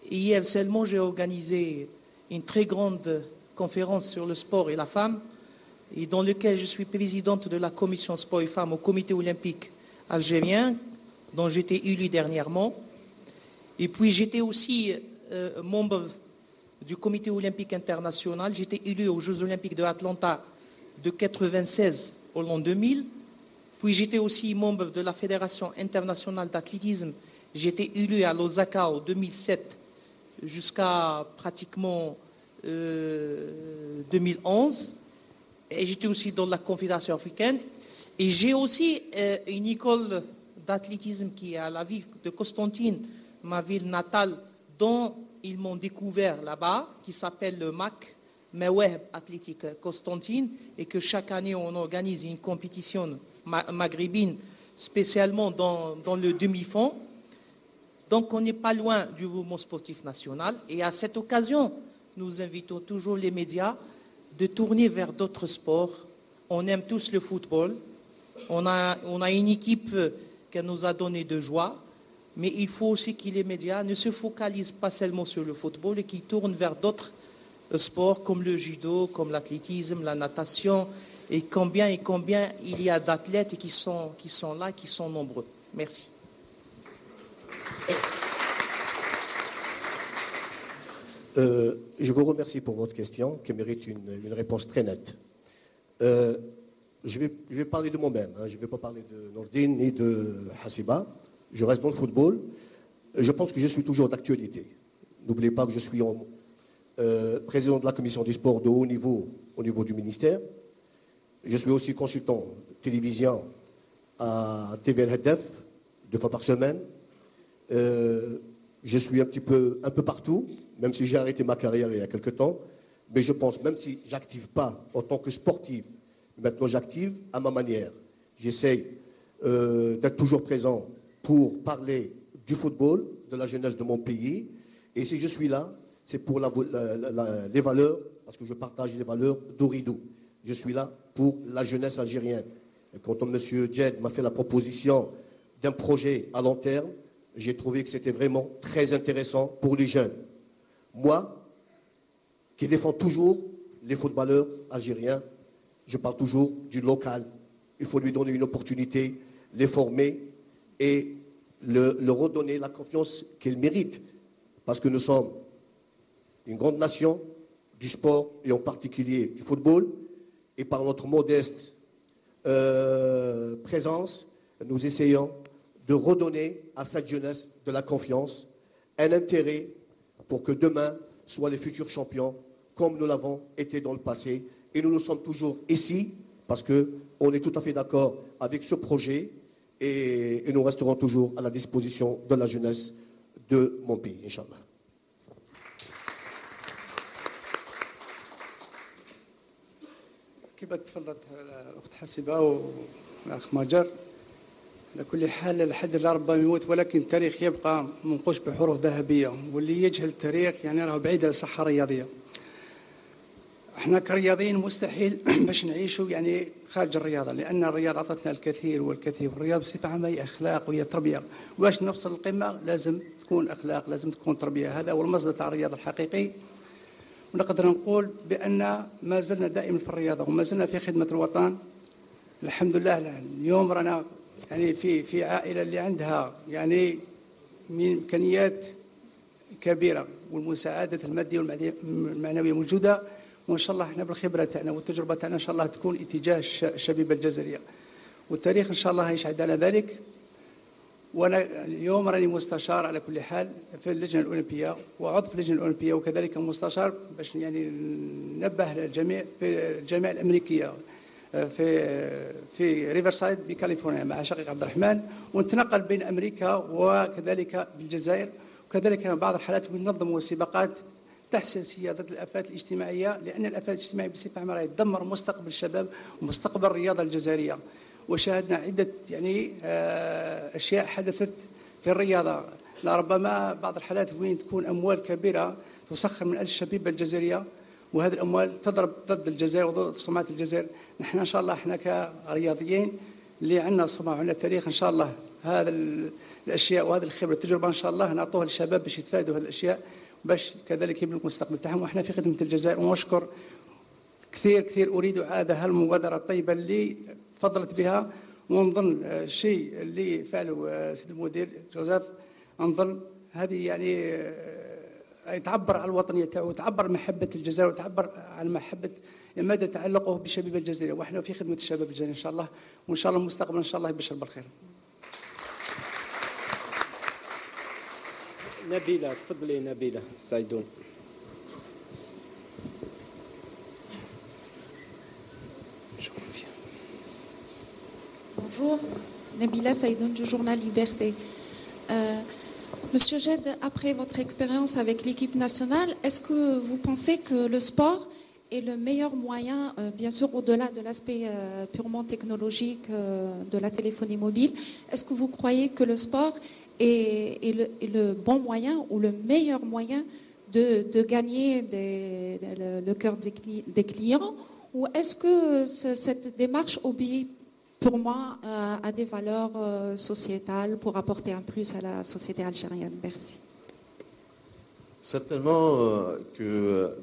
Hier seulement, j'ai organisé une très grande conférence sur le sport et la femme, et dans laquelle je suis présidente de la commission sport et femmes au comité olympique algérien, dont j'étais élue dernièrement. Et puis j'étais aussi membre du comité olympique international. J'étais élu aux Jeux olympiques de Atlanta de 1996 au l'an 2000. Puis j'étais aussi membre de la Fédération internationale d'athlétisme. J'étais élu à l'Osaka en 2007 jusqu'à pratiquement 2011. Et j'étais aussi dans la Confédération africaine. Et j'ai aussi une école d'athlétisme qui est à la ville de Constantine, ma ville natale, dont ils m'ont découvert là-bas, qui s'appelle le MAC, Meweb Athlétique Constantine, et que chaque année on organise une compétition maghrébine, spécialement dans le demi-fond. Donc on n'est pas loin du mouvement sportif national. Et à cette occasion, nous invitons toujours les médias de tourner vers d'autres sports. On aime tous le football. On a une équipe qui nous a donné de joie. Mais il faut aussi que les médias ne se focalisent pas seulement sur le football et qu'ils tournent vers d'autres sports comme le judo, comme l'athlétisme, la natation, et combien il y a d'athlètes qui sont là, qui sont nombreux. Merci. Je vous remercie pour votre question qui mérite une réponse très nette. Je vais parler de moi-même, hein. Je ne vais pas parler de Nordine ni de Hassiba. Je reste dans le football. Je pense que je suis toujours d'actualité. N'oubliez pas que je suis président de la commission du sport de haut niveau au niveau du ministère. Je suis aussi consultant télévision à TV El Haddaf 2 fois par semaine. Je suis un peu partout, même si j'ai arrêté ma carrière il y a quelque temps. Mais je pense, même si je n'active pas en tant que sportif, maintenant j'active à ma manière. J'essaye d'être toujours présent pour parler du football, de la jeunesse de mon pays. Et si je suis là, c'est pour les valeurs, parce que je partage les valeurs d'Ooredoo. Je suis là pour la jeunesse algérienne. Et quand M. Djed m'a fait la proposition d'un projet à long terme, j'ai trouvé que c'était vraiment très intéressant pour les jeunes. Moi, qui défends toujours les footballeurs algériens, je parle toujours du local. Il faut lui donner une opportunité, les former et leur redonner la confiance qu'ils méritent. Parce que nous sommes une grande nation du sport et en particulier du football. Et par notre modeste présence, nous essayons de redonner à cette jeunesse de la confiance, un intérêt pour que demain soient les futurs champions, comme nous l'avons été dans le passé. Et nous le sommes toujours ici, parce qu'on est tout à fait d'accord avec ce projet, et nous resterons toujours à la disposition de la jeunesse de mon pays, Inch'Allah. كما تفضلت الأخت حسيبة والأخ ماجر على كل حال لحد لا ربما يموت، ولكن التاريخ يبقى منقوش بحروف ذهبية، واللي يجهل التاريخ يعني راه بعيد عن الصحة الرياضية. احنا كرياضيين مستحيل باش نعيشوا يعني خارج الرياضة، لأن الرياضة أعطتنا الكثير والكثير، والرياضة بصفة عامة هي أخلاق وهي تربية، واش نوصل للقمة لازم تكون أخلاق، لازم تكون تربية، هذا هو المصدر تاع الرياضة الحقيقي. ونقدر نقول بأن ما زلنا دائما في الرياضة وما زلنا في خدمة الوطن. الحمد لله اليوم رانا يعني في عائلة اللي عندها يعني من إمكانيات كبيرة، والمساعدة المادية والمعنوية موجودة، وإن شاء الله احنا بالخبرة تاعنا والتجربة تاعنا إن شاء الله تكون اتجاه الشبيبة الجزائرية، والتاريخ إن شاء الله يشهد على ذلك. وأنا اليوم راني مستشار على كل حال في اللجنة الأولمبية وعضو في اللجنة الأولمبية، وكذلك مستشار باش يعني ننبه الجميع في الجامعة الأمريكية في ريفرسايد بكاليفورنيا مع شقيق عبد الرحمن، ونتنقل بين أمريكا وكذلك بالجزائر، وكذلك بعض الحالات بننظم سباقات تحسيسية ضد الآفات الاجتماعية، لأن الآفات الاجتماعية بصفة عامة تدمر مستقبل الشباب ومستقبل الرياضة الجزائرية. وشاهدنا عدة يعني أشياء حدثت في الرياضة، لربما بعض الحالات وين تكون أموال كبيرة تسخر من أجل الشبيبة الجزائرية، وهذه الأموال تضرب ضد الجزائر وضد سمعة الجزائر. نحن إن شاء الله احنا كرياضيين اللي عندنا سمعة وعندنا تاريخ، إن شاء الله هذا الأشياء وهذه الخبرة التجربة إن شاء الله نعطوها للشباب باش يتفادوا هذه الأشياء، باش كذلك يبنوا المستقبل تاعهم. وإحنا في خدمة الجزائر، ونشكر كثير أريد إعادة هالمبادرة الطيبة اللي تفضلت بها، ونظن الشيء اللي فعله سيد المدير جوزيف، نظن هذه يعني يتعبر على الوطنية تاعو، وتعبر عن محبة الجزائر، وتعبر عن محبة مدى تعلقه بالشبيبة الجزائرية، وإحنا في خدمة الشباب الجزائري إن شاء الله، وإن شاء الله المستقبل إن شاء الله يبشر بالخير. نبيلة، تفضلي نبيلة سايدون. Bonjour, Nabila Saïdoun du journal Liberté. Monsieur Jed, après votre expérience avec l'équipe nationale, est-ce que vous pensez que le sport est le meilleur moyen, bien sûr au-delà de l'aspect purement technologique de la téléphonie mobile, est-ce que vous croyez que le sport est le bon moyen ou le meilleur moyen de gagner le cœur des clients, ou est-ce que cette démarche obéit purement à des valeurs sociétales pour apporter un plus à la société algérienne? Merci. Certainement que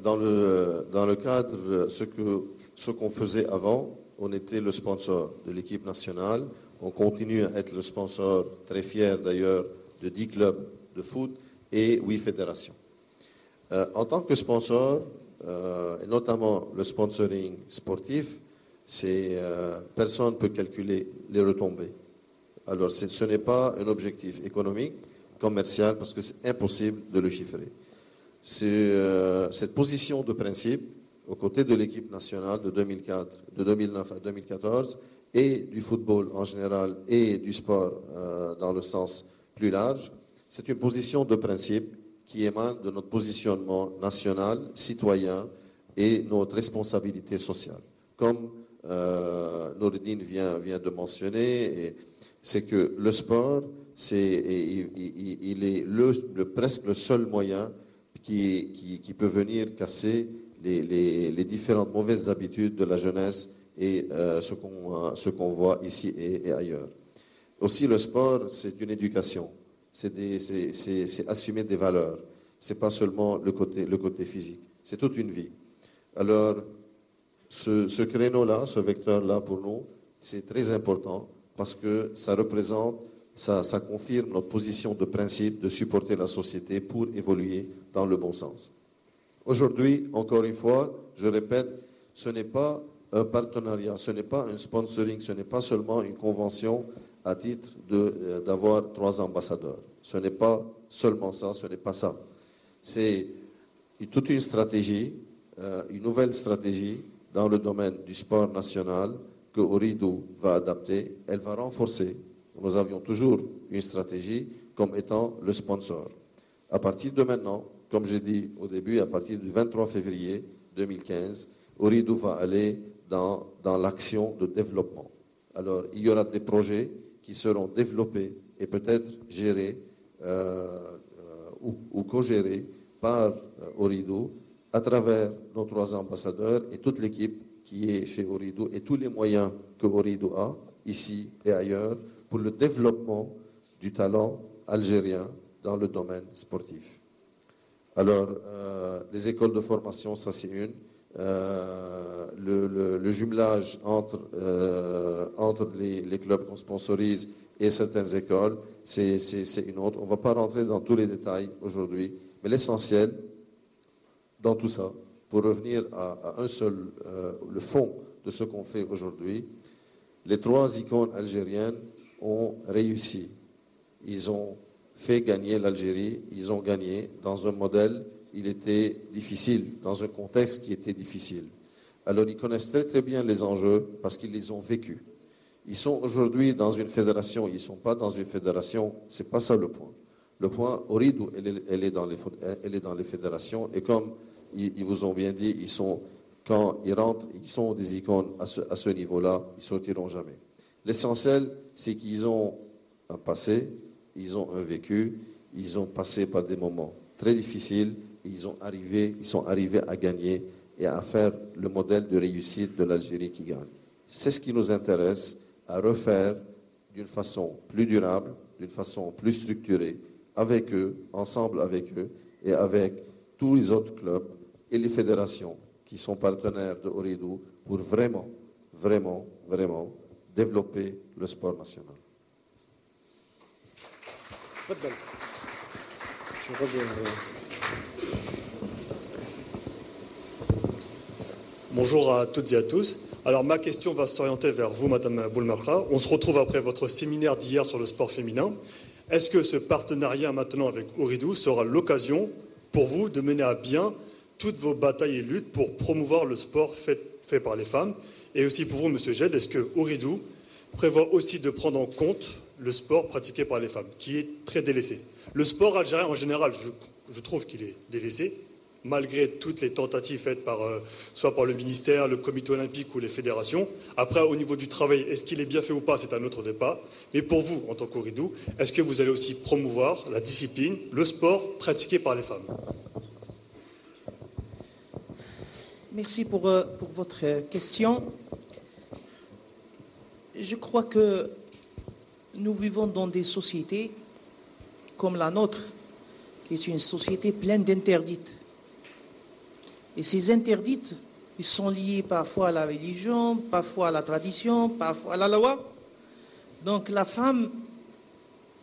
dans le cadre, ce qu'on faisait avant, on était le sponsor de l'équipe nationale, on continue à être le sponsor, très fier d'ailleurs, de 10 clubs de foot et 8 fédérations. En tant que sponsor, et notamment le sponsoring sportif, personne ne peut calculer les retombées. Alors ce n'est pas un objectif économique, commercial, parce que c'est impossible de le chiffrer. Cette position de principe, aux côtés de l'équipe nationale de 2009 à 2014, et du football en général et du sport dans le sens plus large, c'est une position de principe qui émane de notre positionnement national, citoyen et notre responsabilité sociale. Comme Noureddine vient de mentionner, c'est que le sport, il est presque le seul moyen qui peut venir casser les différentes mauvaises habitudes de la jeunesse et ce qu'on voit ici et ailleurs. Aussi, le sport, c'est une éducation, c'est assumer des valeurs, c'est pas seulement le côté physique, c'est toute une vie. Alors, ce créneau-là, ce vecteur-là, pour nous, c'est très important parce que ça représente, ça confirme notre position de principe de supporter la société pour évoluer dans le bon sens. Aujourd'hui, encore une fois, je répète, ce n'est pas un partenariat, ce n'est pas un sponsoring, ce n'est pas seulement une convention à titre d'avoir 3 ambassadeurs. Ce n'est pas seulement ça, ce n'est pas ça. C'est toute une stratégie, une nouvelle stratégie dans le domaine du sport national que Ooredoo va adapter. Elle va renforcer. Nous avions toujours une stratégie comme étant le sponsor. À partir de maintenant, comme j'ai dit au début, à partir du 23 février 2015, Ooredoo va aller dans l'action de développement. Alors, il y aura des projets qui seront développés et peut-être gérés ou co-gérés par Ooredoo à travers nos 3 ambassadeurs et toute l'équipe qui est chez Ooredoo et tous les moyens que Ooredoo a ici et ailleurs pour le développement du talent algérien dans le domaine sportif. Alors, les écoles de formation, ça c'est une. Le jumelage entre les clubs qu'on sponsorise et certaines écoles, c'est une autre. On ne va pas rentrer dans tous les détails aujourd'hui, mais l'essentiel dans tout ça, pour revenir à un seul, le fond de ce qu'on fait aujourd'hui, les 3 icônes algériennes ont réussi. Ils ont fait gagner l'Algérie, ils ont gagné dans un modèle, il était difficile, dans un contexte qui était difficile. Alors ils connaissent très très bien les enjeux parce qu'ils les ont vécus. Ils sont aujourd'hui dans une fédération, ils ne sont pas dans une fédération, ce n'est pas ça le point. Le point, Ooredoo, elle est dans les fédérations et comme ils vous ont bien dit, quand ils rentrent, ils sont des icônes à ce niveau-là, ils ne sortiront jamais. L'essentiel, c'est qu'ils ont un passé, ils ont un vécu, ils ont passé par des moments très difficiles, ils sont arrivés à gagner et à faire le modèle de réussite de l'Algérie qui gagne. C'est ce qui nous intéresse à refaire d'une façon plus durable, d'une façon plus structurée, avec eux, ensemble avec eux et avec tous les autres clubs et les fédérations qui sont partenaires de Ooredoo pour vraiment, vraiment, vraiment développer le sport national. Bonjour à toutes et à tous. Alors ma question va s'orienter vers vous, Madame Boulemarra. On se retrouve après votre séminaire d'hier sur le sport féminin. Est-ce que ce partenariat maintenant avec Ooredoo sera l'occasion pour vous de mener à bien toutes vos batailles et luttes pour promouvoir le sport fait par les femmes? Et aussi pour vous, Monsieur Jed, est-ce que Ooredoo prévoit aussi de prendre en compte le sport pratiqué par les femmes, qui est très délaissé? Le sport algérien en général, je trouve qu'il est délaissé, malgré toutes les tentatives faites soit par le ministère, le comité olympique ou les fédérations. Après, au niveau du travail, est-ce qu'il est bien fait ou pas, c'est un autre débat. Mais pour vous, en tant qu'Ooredoo, est-ce que vous allez aussi promouvoir la discipline, le sport pratiqué par les femmes? Merci pour votre question. Je crois que nous vivons dans des sociétés comme la nôtre, qui est une société pleine d'interdites. Et ces interdites, ils sont liés parfois à la religion, parfois à la tradition, parfois à la loi. Donc la femme,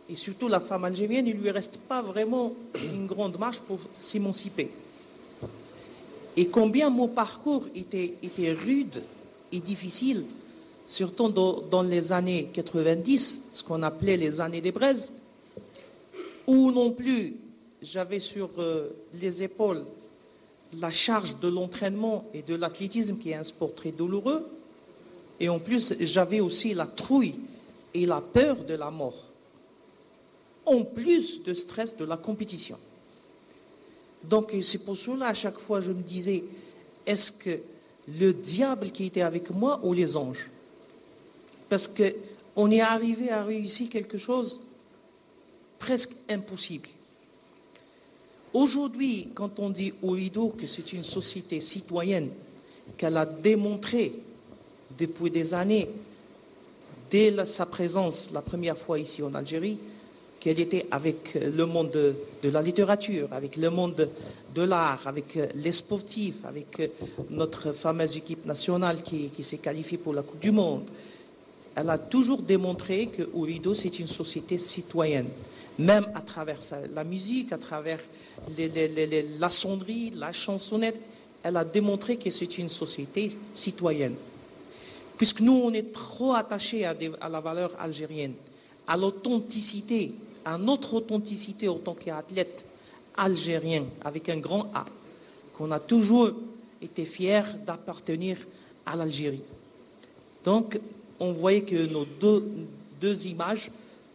et surtout la femme algérienne, il ne lui reste pas vraiment une grande marche pour s'émanciper. Et combien mon parcours était rude et difficile, surtout dans les années 90, ce qu'on appelait les années des braises, où non plus j'avais sur les épaules la charge de l'entraînement et de l'athlétisme, qui est un sport très douloureux, et en plus j'avais aussi la trouille et la peur de la mort, en plus de stress de la compétition. Donc c'est pour cela, à chaque fois, je me disais, est-ce que le diable qui était avec moi ou les anges? Parce qu'on est arrivé à réussir quelque chose presque impossible. Aujourd'hui, quand on dit Ooredoo que c'est une société citoyenne, qu'elle a démontré depuis des années, dès sa présence la première fois ici en Algérie, qu'elle était avec le monde de la littérature, avec le monde de l'art, avec les sportifs, avec notre fameuse équipe nationale qui s'est qualifiée pour la Coupe du Monde. Elle a toujours démontré que Ooredoo, c'est une société citoyenne, même à travers la musique, à travers la sonnerie, la chansonnette. Elle a démontré que c'est une société citoyenne. Puisque nous, on est trop attachés à la valeur algérienne, à l'authenticité, à notre authenticité en tant qu'athlète algérien, avec un grand A, qu'on a toujours été fiers d'appartenir à l'Algérie. Donc, on voyait que nos deux images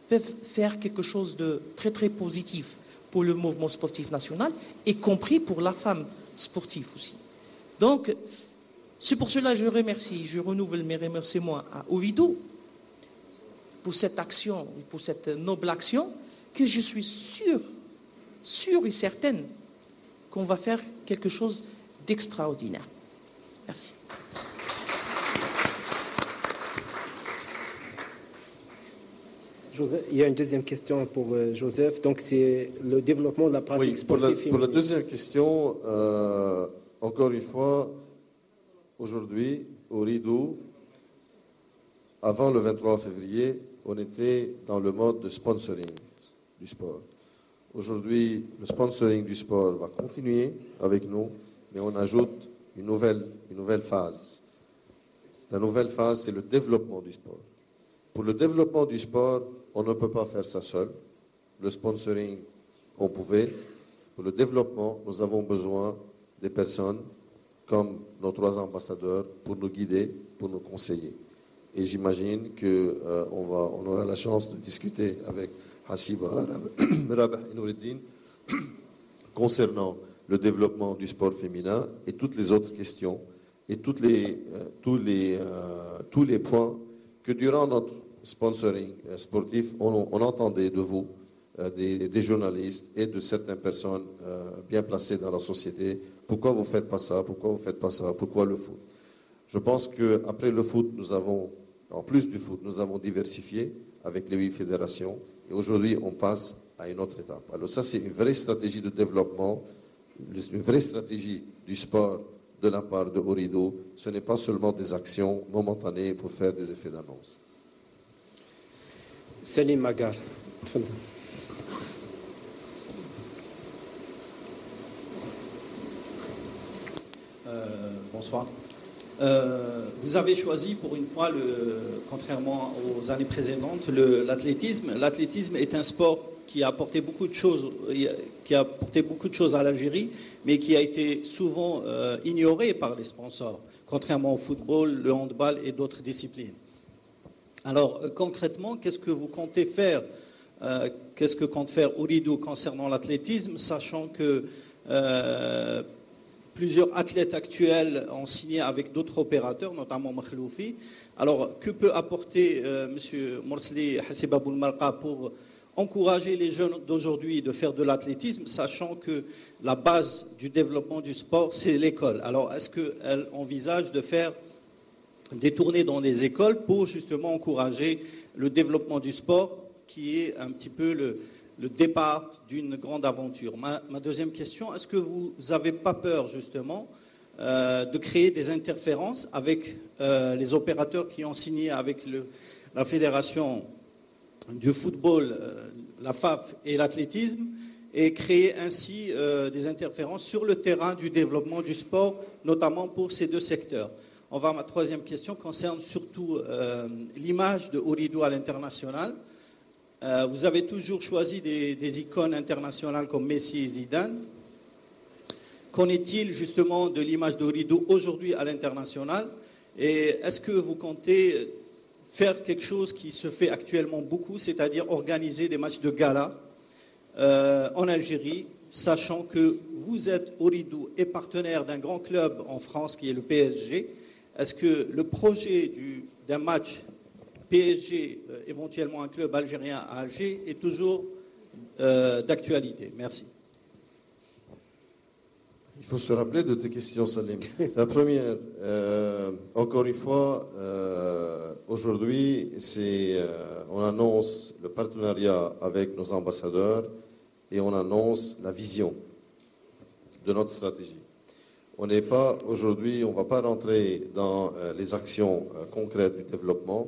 peuvent faire quelque chose de très très positif pour le mouvement sportif national, y compris pour la femme sportive aussi. Donc, c'est pour cela que je remercie, je renouvelle mes remerciements à Ooredoo, pour cette action, pour cette noble action, que je suis sûre et certaine qu'on va faire quelque chose d'extraordinaire. Merci. Joseph, il y a une deuxième question pour Joseph. Donc, c'est le développement de la pratique sportive. Pour la deuxième question, encore une fois, aujourd'hui, au Rideau, avant le 23 février, on était dans le mode de sponsoring du sport. Aujourd'hui, le sponsoring du sport va continuer avec nous, mais on ajoute une nouvelle phase. La nouvelle phase, c'est le développement du sport. Pour le développement du sport, on ne peut pas faire ça seul. Le sponsoring, on pouvait. Pour le développement, nous avons besoin des personnes comme nos 3 ambassadeurs pour nous guider, pour nous conseiller. Et j'imagine qu'on aura la chance de discuter avec Hassiba, Rabah et Noureddin concernant le développement du sport féminin et toutes les autres questions et tous les points que durant notre sponsoring sportif, on entendait de vous, des journalistes et de certaines personnes bien placées dans la société. Pourquoi vous ne faites pas ça? Pourquoi vous ne faites pas ça? Pourquoi le foot? Je pense qu'après le foot, en plus du foot, nous avons diversifié avec les 8 fédérations. Et aujourd'hui, on passe à une autre étape. Alors ça, c'est une vraie stratégie de développement, une vraie stratégie du sport de la part de Ooredoo. Ce n'est pas seulement des actions momentanées pour faire des effets d'annonce. Salim Magar. Bonsoir. Vous avez choisi pour une fois, contrairement aux années précédentes, l'athlétisme. L'athlétisme est un sport qui a apporté beaucoup de choses, à l'Algérie, mais qui a été souvent ignoré par les sponsors, contrairement au football, le handball et d'autres disciplines. Alors concrètement, qu'est-ce que vous comptez faire qu'est-ce que compte faire Ooredoo concernant l'athlétisme, sachant que plusieurs athlètes actuels ont signé avec d'autres opérateurs, notamment Makhloufi. Alors, que peut apporter M. Morsli Hassiba Boulmarqa pour encourager les jeunes d'aujourd'hui de faire de l'athlétisme, sachant que la base du développement du sport, c'est l'école. Alors, est-ce qu'elle envisage de faire des tournées dans les écoles pour justement encourager le développement du sport, qui est un petit peu le départ d'une grande aventure? Ma deuxième question, est-ce que vous n'avez pas peur justement de créer des interférences avec les opérateurs qui ont signé avec la fédération du football, la FAF et l'athlétisme, et créer ainsi des interférences sur le terrain du développement du sport, notamment pour ces deux secteurs? Ma troisième question concerne surtout l'image de Ooredoo à l'international. Vous avez toujours choisi des icônes internationales comme Messi et Zidane. Qu'en est-il justement de l'image d'Ooredoo aujourd'hui à l'international? Et est-ce que vous comptez faire quelque chose qui se fait actuellement beaucoup, c'est-à-dire organiser des matchs de gala en Algérie, sachant que vous êtes Ooredoo et partenaire d'un grand club en France qui est le PSG? Est-ce que le projet d'un match PSG, éventuellement un club algérien à Alger, est toujours d'actualité? Merci. Il faut se rappeler de tes questions, Salim. La première, encore une fois, aujourd'hui, on annonce le partenariat avec nos ambassadeurs et on annonce la vision de notre stratégie. On n'est pas aujourd'hui, on ne va pas rentrer dans les actions concrètes du développement,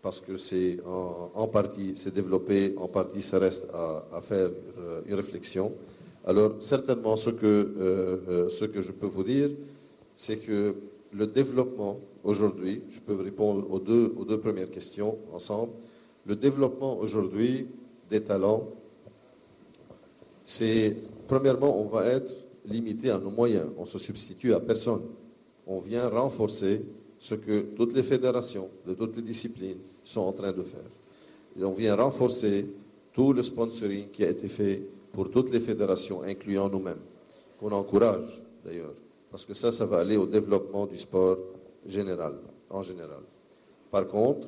parce que c'est en partie c'est développé, en partie ça reste à faire une réflexion. Alors certainement ce que je peux vous dire, c'est que le développement aujourd'hui, je peux répondre aux deux premières questions ensemble. Le développement aujourd'hui des talents, c'est premièrement on va être limité à nos moyens, on se substitue à personne. On vient renforcer ce que toutes les fédérations de toutes les disciplines sont en train de faire. Et on vient renforcer tout le sponsoring qui a été fait pour toutes les fédérations, incluant nous-mêmes, qu'on encourage d'ailleurs, parce que ça va aller au développement du sport en général. Par contre,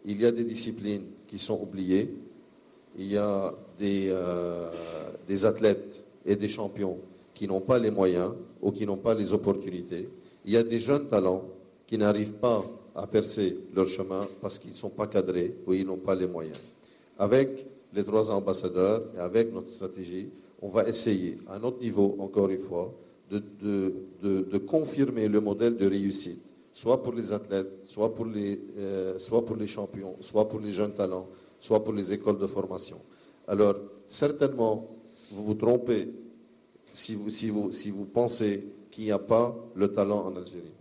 il y a des disciplines qui sont oubliées. Il y a des athlètes et des champions qui n'ont pas les moyens ou qui n'ont pas les opportunités. Il y a des jeunes talents qui n'arrivent pas à percer leur chemin parce qu'ils ne sont pas cadrés ou ils n'ont pas les moyens. Avec les 3 ambassadeurs et avec notre stratégie, on va essayer, à notre niveau, encore une fois, de confirmer le modèle de réussite, soit pour les athlètes, soit pour les champions, soit pour les jeunes talents, soit pour les écoles de formation. Alors, certainement, vous vous trompez si vous pensez qu'il n'y a pas le talent en Algérie,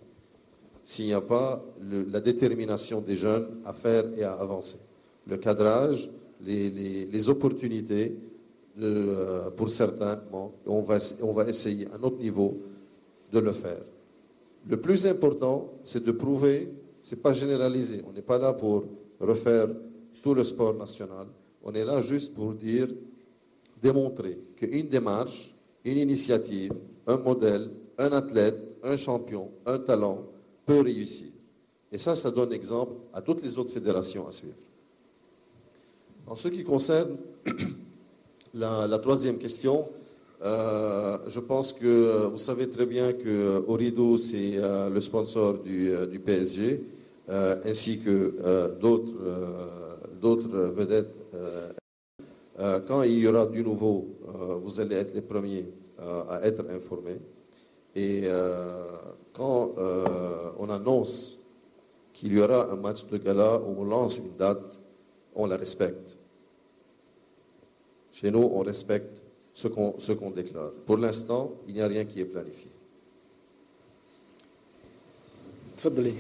s'il n'y a pas la détermination des jeunes à faire et à avancer. Le cadrage, les opportunités, pour certains, on va essayer à notre niveau de le faire. Le plus important, c'est de prouver, ce n'est pas généralisé. On n'est pas là pour refaire tout le sport national. On est là juste pour démontrer qu'une démarche, une initiative, un modèle, un athlète, un champion, un talent peut réussir. Et ça donne exemple à toutes les autres fédérations à suivre. En ce qui concerne la troisième question, je pense que vous savez très bien que Ooredoo, c'est le sponsor du PSG, ainsi que d'autres vedettes. Quand il y aura du nouveau, vous allez être les premiers à être informés. Et quand on annonce qu'il y aura un match de gala, où on lance une date, on la respecte. Chez nous, on respecte ce qu'on déclare. Pour l'instant, il n'y a rien qui est planifié. تفضلي.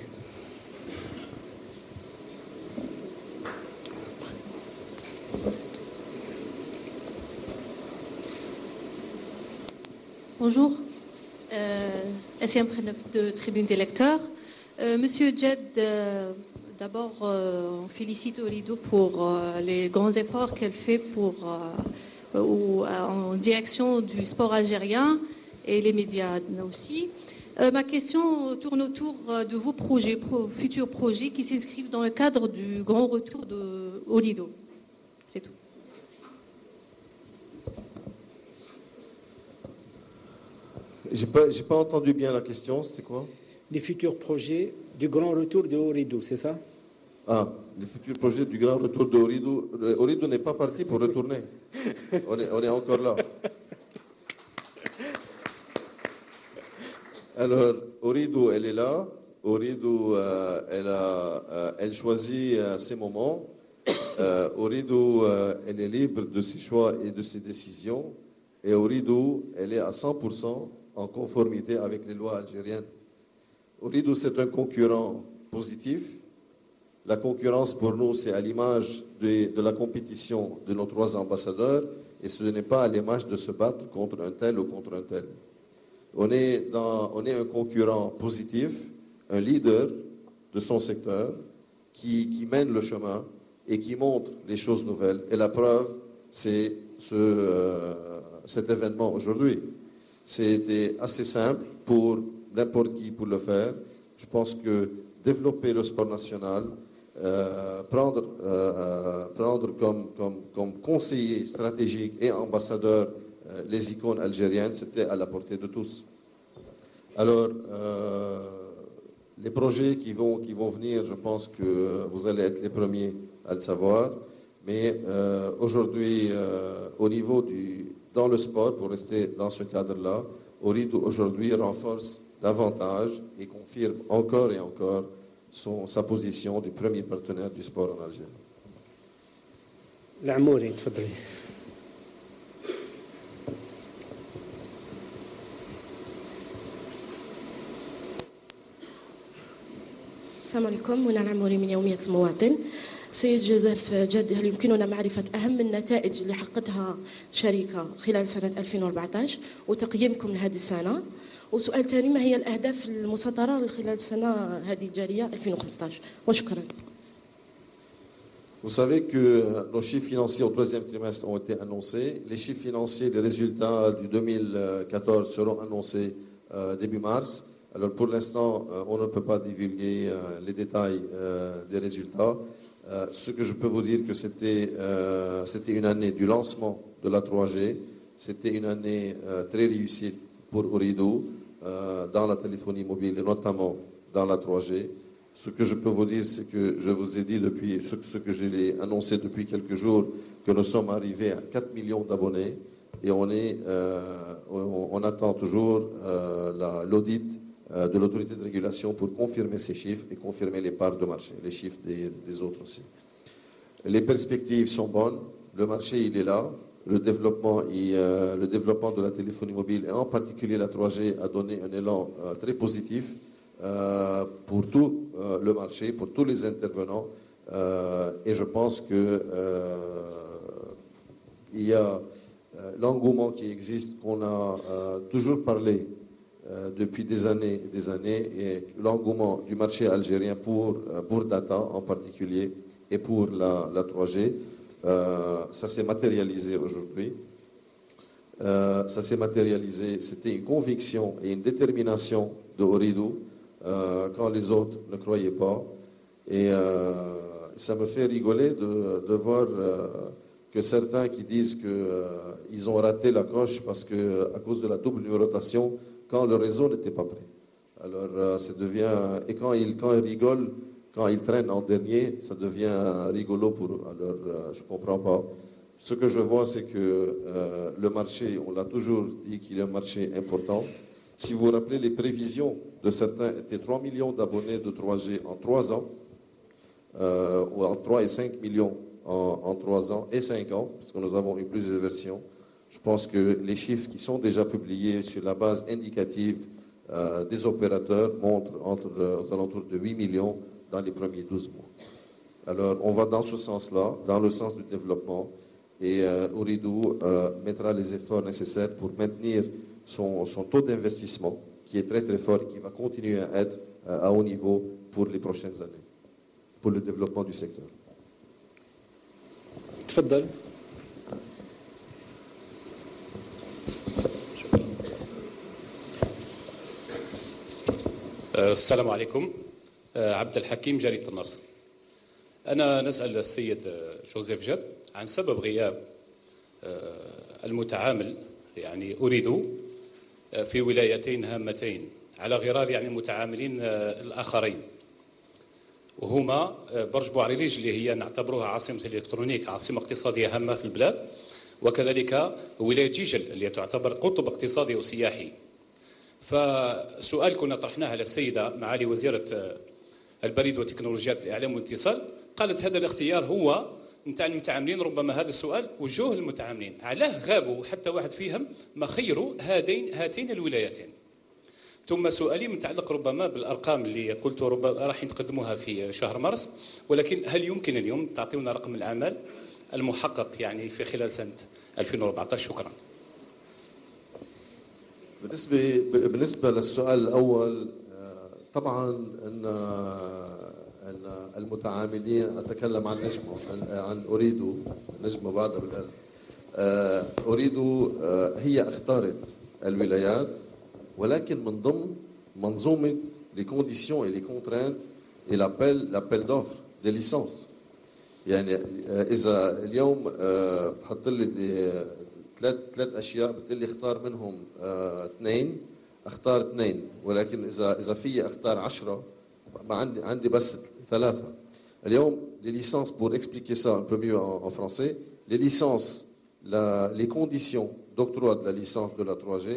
Bonjour, SCM de Tribune des lecteurs. Monsieur Djed, d'abord, on félicite Ooredoo pour les grands efforts qu'elle fait en direction du sport algérien et les médias aussi. Ma question tourne autour de vos futurs projets qui s'inscrivent dans le cadre du grand retour de Ooredoo. C'est tout. J'ai pas entendu bien la question, c'était quoi? Les futurs projets du grand retour de Ooredoo, c'est ça? Ah, les futurs projets du grand retour de Ooredoo. Ooredoo n'est pas parti pour retourner. On est encore là. Alors, Ooredoo, elle est là. Ooredoo, elle choisit ses moments. Ooredoo, elle est libre de ses choix et de ses décisions. Et Ooredoo, elle est à 100% en conformité avec les lois algériennes. Ooredoo, c'est un concurrent positif. La concurrence, pour nous, c'est à l'image de la compétition de nos 3 ambassadeurs, et ce n'est pas à l'image de se battre contre un tel ou contre un tel. On est un concurrent positif, un leader de son secteur, qui mène le chemin et qui montre les choses nouvelles. Et la preuve, c'est cet événement aujourd'hui. C'était assez simple pour n'importe qui pour le faire. Je pense que développer le sport national, prendre comme conseiller stratégique et ambassadeur les icônes algériennes, c'était à la portée de tous. Alors, les projets qui vont venir, je pense que vous allez être les premiers à le savoir. Mais aujourd'hui, au niveau dans le sport, pour rester dans ce cadre-là, Ooredoo aujourd'hui renforce davantage et confirme encore et encore sa position du premier partenaire du sport en Algérie. العموري تفضلي. السلام عليكم، منى العموري من يومية المواطن. سيد جوزيف جد، هل يمكننا معرفة أهم النتائج اللي حققتها شركة خلال سنة 2014 وتقييمكم لهذه السنة؟ وسؤال ثاني، ما هي الأهداف المسطرة خلال السنة هذه الجارية 2015؟ وشكرا. Vous savez que nos chiffres financiers au 3e trimestre ont été annoncés. Les chiffres financiers, les résultats du 2014 seront annoncés début mars. Alors pour l'instant, on ne peut pas divulguer les détails des résultats. Ce que je peux vous dire que c'était une année du lancement de la 3G, c'était une année très réussie pour Ooredoo dans la téléphonie mobile et notamment dans la 3G. Ce que je peux vous dire, c'est que je vous ai dit depuis, ce que je l'ai annoncé depuis quelques jours, que nous sommes arrivés à 4 millions d'abonnés et on attend toujours l'audit de l'autorité de régulation pour confirmer ces chiffres et confirmer les parts de marché, les chiffres des autres aussi. Les perspectives sont bonnes, le marché il est là, le développement de la téléphonie mobile et en particulier la 3G a donné un élan très positif pour tout le marché, pour tous les intervenants et je pense que il y a l'engouement qui existe, qu'on a toujours parlé depuis des années et l'engouement du marché algérien pour data en particulier et pour la 3G, ça s'est matérialisé aujourd'hui. Ça s'est matérialisé, c'était une conviction et une détermination de Ooredoo quand les autres ne croyaient pas. Et ça me fait rigoler de voir que certains qui disent qu'ils ont raté la coche parce qu'à cause de la double numérotation, quand le réseau n'était pas prêt. Alors, ça devient... Et quand ils rigolent, quand ils traînent en dernier, ça devient rigolo pour eux. Alors, je ne comprends pas. Ce que je vois, c'est que le marché, on l'a toujours dit qu'il est un marché important. Si vous vous rappelez, les prévisions de certains étaient 3 millions d'abonnés de 3G en 3 ans, ou en 3 et 5 millions en 3 ans et 5 ans, parce que nous avons eu plusieurs versions. Je pense que les chiffres qui sont déjà publiés sur la base indicative des opérateurs montrent aux alentours de 8 millions dans les premiers 12 mois. Alors, on va dans ce sens-là, dans le sens du développement, et Ooredoo mettra les efforts nécessaires pour maintenir son taux d'investissement, qui est très très fort et qui va continuer à être à haut niveau pour les prochaines années, pour le développement du secteur. تفضل. السلام عليكم. عبد الحكيم جريدة النصر. أنا نسأل السيد جوزيف جد عن سبب غياب المتعامل يعني أوريدو في ولايتين هامتين على غرار يعني المتعاملين الآخرين، وهما برج بوعريليج اللي هي نعتبروها عاصمة الإلكترونيك، عاصمة اقتصادية هامة في البلاد، وكذلك ولاية جيجل اللي تعتبر قطب اقتصادي وسياحي. فسؤال كنا طرحناه على السيدة معالي وزيرة البريد وتكنولوجيات الإعلام والاتصال، قالت هذا الاختيار هو نتاع المتعاملين. ربما هذا السؤال وجوه المتعاملين علاه غابوا حتى واحد فيهم ما خيروا هاتين الولايتين. ثم سؤالي متعلق ربما بالأرقام اللي قلت ربما راح نقدموها في شهر مارس، ولكن هل يمكن اليوم تعطيونا رقم الأعمال المحقق يعني في خلال سنة 2014؟ شكرا. بالنسبة للسؤال الأول، طبعا أن المتعاملين، أتكلم عن عن أوريدو، نجمة بعد بالقلب. أوريدو هي اختارت الولايات، ولكن من ضمن منظومة les conditions et les contraintes et l'appel d'offres des licences. يعني إذا اليوم تحط لي ثلاث أشياء بتقول لي اختار منهم اثنين، اختار اثنين، ولكن إذا في اختار 10 ما عندي بس 3. اليوم les licences, pour expliquer ça un peu mieux en français, les licences, les conditions d'octroi de la licence de la 3G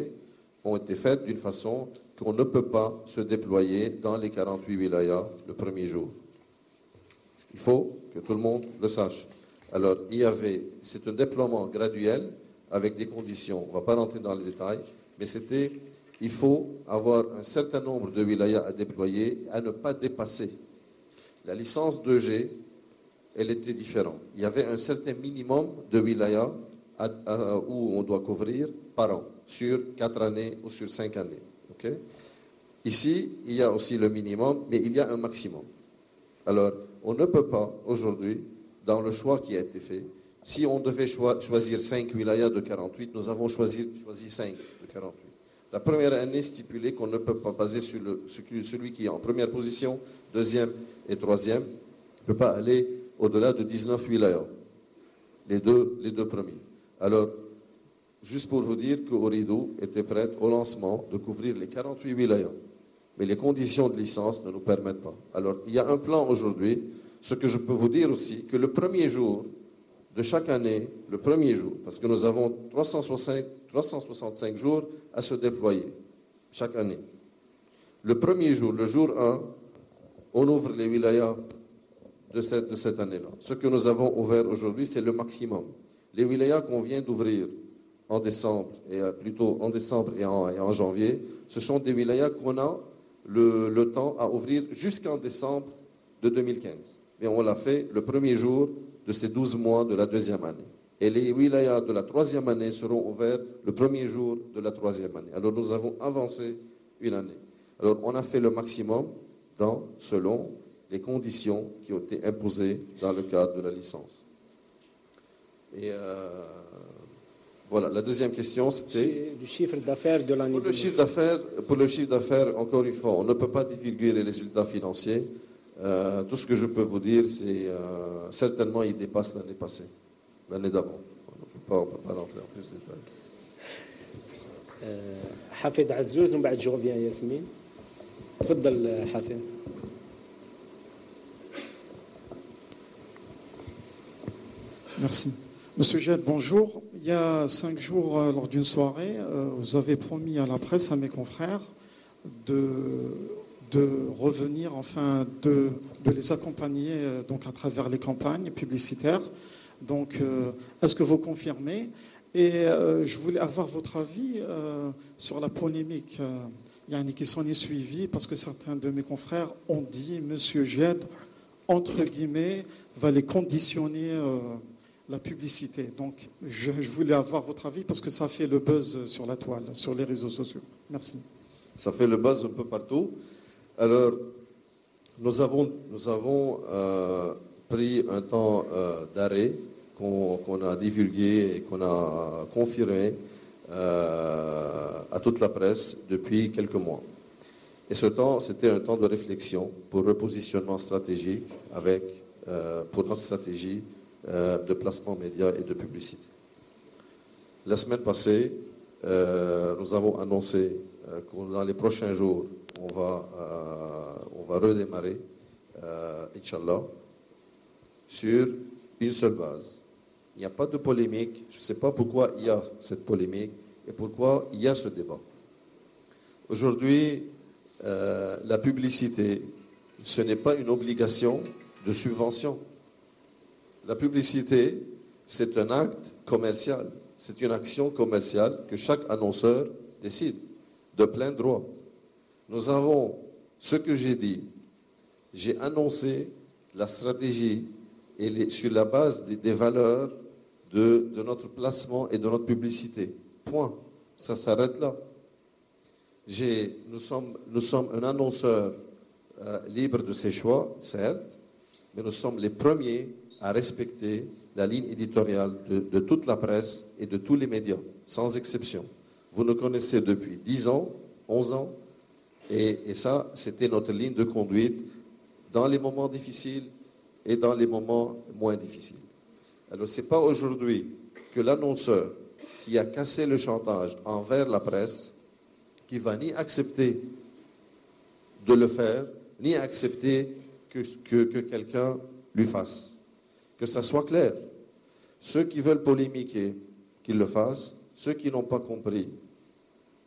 ont été faites d'une façon qu'on ne peut pas se déployer dans les 48 wilayas le premier jour. Il faut que tout le monde le sache. Alors, c'est un déploiement graduel avec des conditions. On ne va pas rentrer dans les détails, mais il faut avoir un certain nombre de wilayas à déployer, à ne pas dépasser. La licence 2G, elle était différente. Il y avait un certain minimum de wilayas où on doit couvrir par an, sur 4 années ou sur 5 années. Okay? Ici, il y a aussi le minimum, mais il y a un maximum. Alors, on ne peut pas aujourd'hui, dans le choix qui a été fait, si on devait choisir 5 wilayas de 48, nous avons choisi 5 de 48. La première année stipulait qu'on ne peut pas baser sur celui qui est en première position, deuxième et troisième. On ne peut pas aller au-delà de 19 wilayas, les deux premiers. Alors, juste pour vous dire qu'Ooredoo était prête au lancement de couvrir les 48 wilayas. Mais les conditions de licence ne nous permettent pas. Alors, il y a un plan aujourd'hui. Ce que je peux vous dire aussi, que le premier jour de chaque année, le premier jour, parce que nous avons 365 jours à se déployer chaque année. Le premier jour, le jour 1, on ouvre les wilayas de cette année-là. Ce que nous avons ouvert aujourd'hui, c'est le maximum. Les wilayas qu'on vient d'ouvrir en décembre, et en janvier, ce sont des wilayas qu'on a le temps à ouvrir jusqu'en décembre de 2015. Mais on l'a fait le premier jour de ces 12 mois de la deuxième année. Et les wilayas de la troisième année seront ouverts le premier jour de la troisième année. Alors nous avons avancé une année. Alors on a fait le maximum selon les conditions qui ont été imposées dans le cadre de la licence. Et voilà, la deuxième question, c'était... Du chiffre d'affaires de l'année. Pour le chiffre d'affaires, encore une fois, on ne peut pas divulguer les résultats financiers. Tout ce que je peux vous dire, c'est certainement il dépasse l'année passée, l'année d'avant. On ne peut pas rentrer en plus de détails. حافظ عزوز ومن بعد جو reviens ياسمين. تفضل حافظ. Merci. Monsieur Jed, bonjour. Il y a 5 jours, lors d'une soirée, vous avez promis à la presse, à mes confrères, de revenir, enfin, de les accompagner donc, à travers les campagnes publicitaires. Donc, est-ce que vous confirmez? Et je voulais avoir votre avis sur la polémique qui s'en est suivie, parce que certains de mes confrères ont dit, Monsieur Jed, entre guillemets, va les conditionner la publicité. Donc, je voulais avoir votre avis parce que ça fait le buzz sur la toile, sur les réseaux sociaux. Merci. Ça fait le buzz un peu partout. Alors, nous avons pris un temps d'arrêt qu'on a divulgué et qu'on a confirmé à toute la presse depuis quelques mois. Et ce temps, c'était un temps de réflexion pour repositionnement stratégique pour notre stratégie de placement média et de publicité. La semaine passée, nous avons annoncé que dans les prochains jours, on va redémarrer, Inch'Allah, sur une seule base. Il n'y a pas de polémique. Je ne sais pas pourquoi il y a cette polémique et pourquoi il y a ce débat. Aujourd'hui, la publicité, ce n'est pas une obligation de subvention. La publicité, c'est un acte commercial. C'est une action commerciale que chaque annonceur décide de plein droit. Nous avons ce que j'ai dit. J'ai annoncé la stratégie sur la base des valeurs de notre placement et de notre publicité. Point. Ça s'arrête là. Nous sommes un annonceur libre de ses choix, certes, mais nous sommes les premiers à respecter la ligne éditoriale de toute la presse et de tous les médias, sans exception. Vous nous connaissez depuis 10 ans, 11 ans, et ça, c'était notre ligne de conduite dans les moments difficiles et dans les moments moins difficiles. Alors, ce n'est pas aujourd'hui que l'annonceur qui a cassé le chantage envers la presse, qui va ni accepter de le faire, ni accepter que quelqu'un lui fasse. Que ça soit clair. Ceux qui veulent polémiquer, qu'ils le fassent. Ceux qui n'ont pas compris,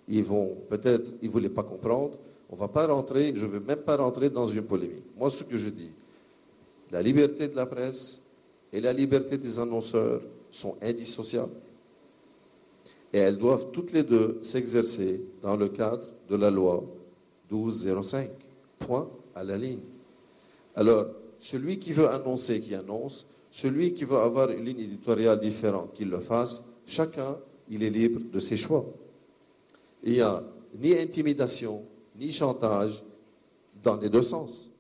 ils ne voulaient pas comprendre. On va pas rentrer, je ne veux même pas rentrer dans une polémique. Moi, ce que je dis, la liberté de la presse et la liberté des annonceurs sont indissociables. Et elles doivent toutes les deux s'exercer dans le cadre de la loi 1205. Point à la ligne. Alors, celui qui veut annoncer, qui annonce. Celui qui veut avoir une ligne éditoriale différente, qu'il le fasse. Chacun, il est libre de ses choix. Il n'y a ni intimidation, ni chantage dans les deux sens.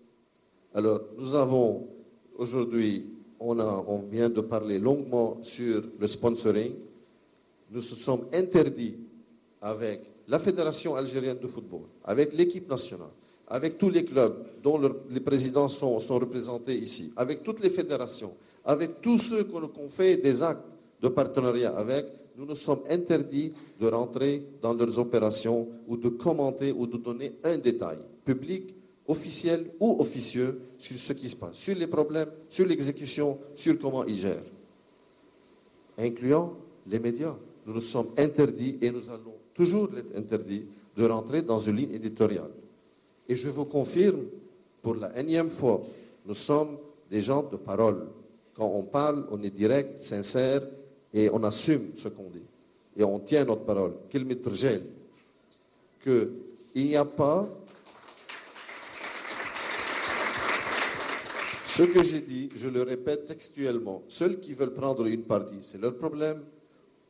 Alors, nous avons aujourd'hui, on vient de parler longuement sur le sponsoring. Nous se sommes interdits avec la Fédération algérienne de football, avec l'équipe nationale, avec tous les clubs dont les présidents sont représentés ici, avec toutes les fédérations, avec tous ceux qu'on fait des actes de partenariat avec, nous nous sommes interdits de rentrer dans leurs opérations ou de commenter ou de donner un détail public, officiel ou officieux sur ce qui se passe, sur les problèmes, sur l'exécution, sur comment ils gèrent, incluant les médias. Nous nous sommes interdits et nous allons toujours être interdits de rentrer dans une ligne éditoriale. Et je vous confirme, pour la énième fois, nous sommes des gens de parole. Quand on parle, on est direct, sincère et on assume ce qu'on dit. Et on tient notre parole. Qu'il m'étrgèle. Qu'il n'y a pas... Ce que j'ai dit, je le répète textuellement. Ceux qui veulent prendre une partie, c'est leur problème.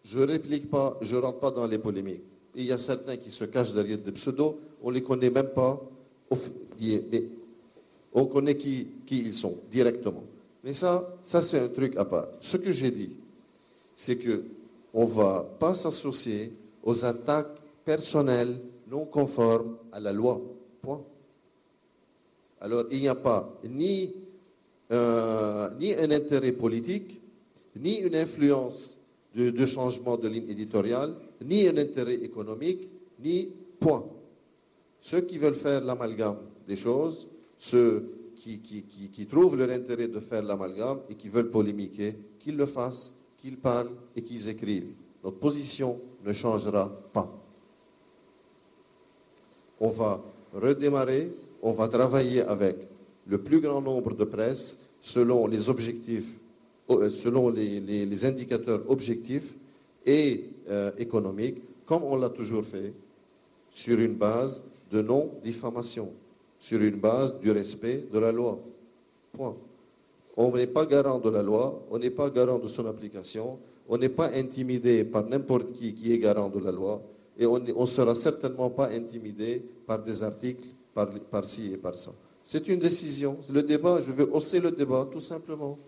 Je ne réplique pas, je ne rentre pas dans les polémiques. Et il y a certains qui se cachent derrière des pseudos, on ne les connaît même pas, mais on connaît qui ils sont directement. Mais ça c'est un truc à part. Ce que j'ai dit, c'est qu'on ne va pas s'associer aux attaques personnelles non conformes à la loi. Point. Alors, il n'y a pas ni un intérêt politique, ni une influence de changement de ligne éditoriale, ni un intérêt économique, ni point. Ceux qui veulent faire l'amalgame des choses, ceux qui trouvent leur intérêt de faire l'amalgame et qui veulent polémiquer, qu'ils le fassent, qu'ils parlent et qu'ils écrivent. Notre position ne changera pas. On va redémarrer, on va travailler avec le plus grand nombre de presse selon les objectifs, selon les indicateurs objectifs et économiques, comme on l'a toujours fait, sur une base de non-diffamation, sur une base du respect de la loi. Point. On n'est pas garant de la loi, on n'est pas garant de son application, on n'est pas intimidé par n'importe qui est garant de la loi, et on ne sera certainement pas intimidé par des articles par-ci et par-ça. C'est une décision. Le débat, je veux hausser le débat, tout simplement.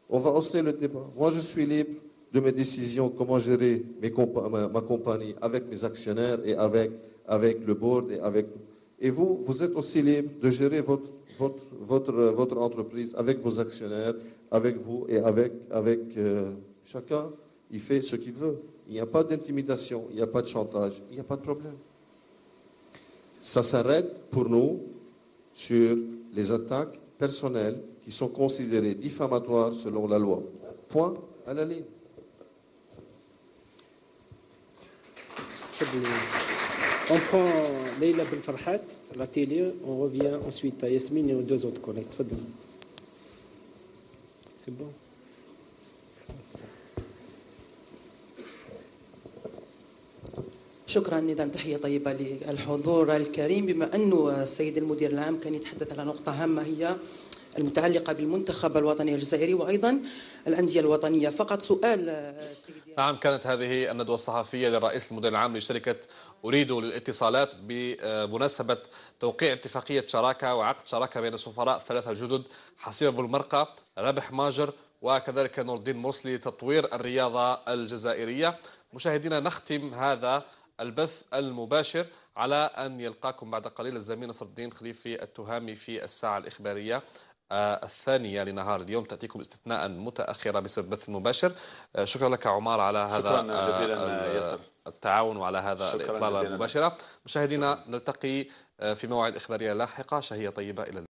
On va hausser le débat. Moi, je suis libre de mes décisions, comment gérer ma compagnie avec mes actionnaires et avec le board. Et vous êtes aussi libre de gérer votre entreprise avec vos actionnaires, avec vous et avec chacun. Il fait ce qu'il veut. Il n'y a pas d'intimidation, il n'y a pas de chantage, il n'y a pas de problème. Ça s'arrête pour nous sur les attaques personnelles qui sont considérées diffamatoires selon la loi. Point à la ligne. On prend Leila Belfarhat, la télé, on revient ensuite à Yasmine et aux deux autres collègues. C'est bon. شكرا. إذا تحية طيبة للحضور الكريم. بما أنه السيد المدير العام كان يتحدث على نقطة هامة هي المتعلقة بالمنتخب الوطني الجزائري وأيضا الأندية الوطنية. فقط سؤال سيدي. نعم، كانت هذه الندوة الصحفية للرئيس المدير العام لشركة أريدو للاتصالات بمناسبة توقيع اتفاقية شراكة وعقد شراكة بين السفراء الثلاثة الجدد حسيب أبو المرقة، رابح ماجر وكذلك نور الدين مرسلي لتطوير الرياضة الجزائرية. مشاهدينا، نختم هذا البث المباشر على أن يلقاكم بعد قليل الزميل نصر الدين خليفي التهامي في الساعة الإخبارية الثانية لنهار اليوم، تأتيكم استثناء متأخرة بسبب البث المباشر. شكرا لك عمار على هذا التعاون وعلى هذا الإطلالة المباشرة. مشاهدينا، نلتقي في موعد إخبارية لاحقة. شهية طيبة إلى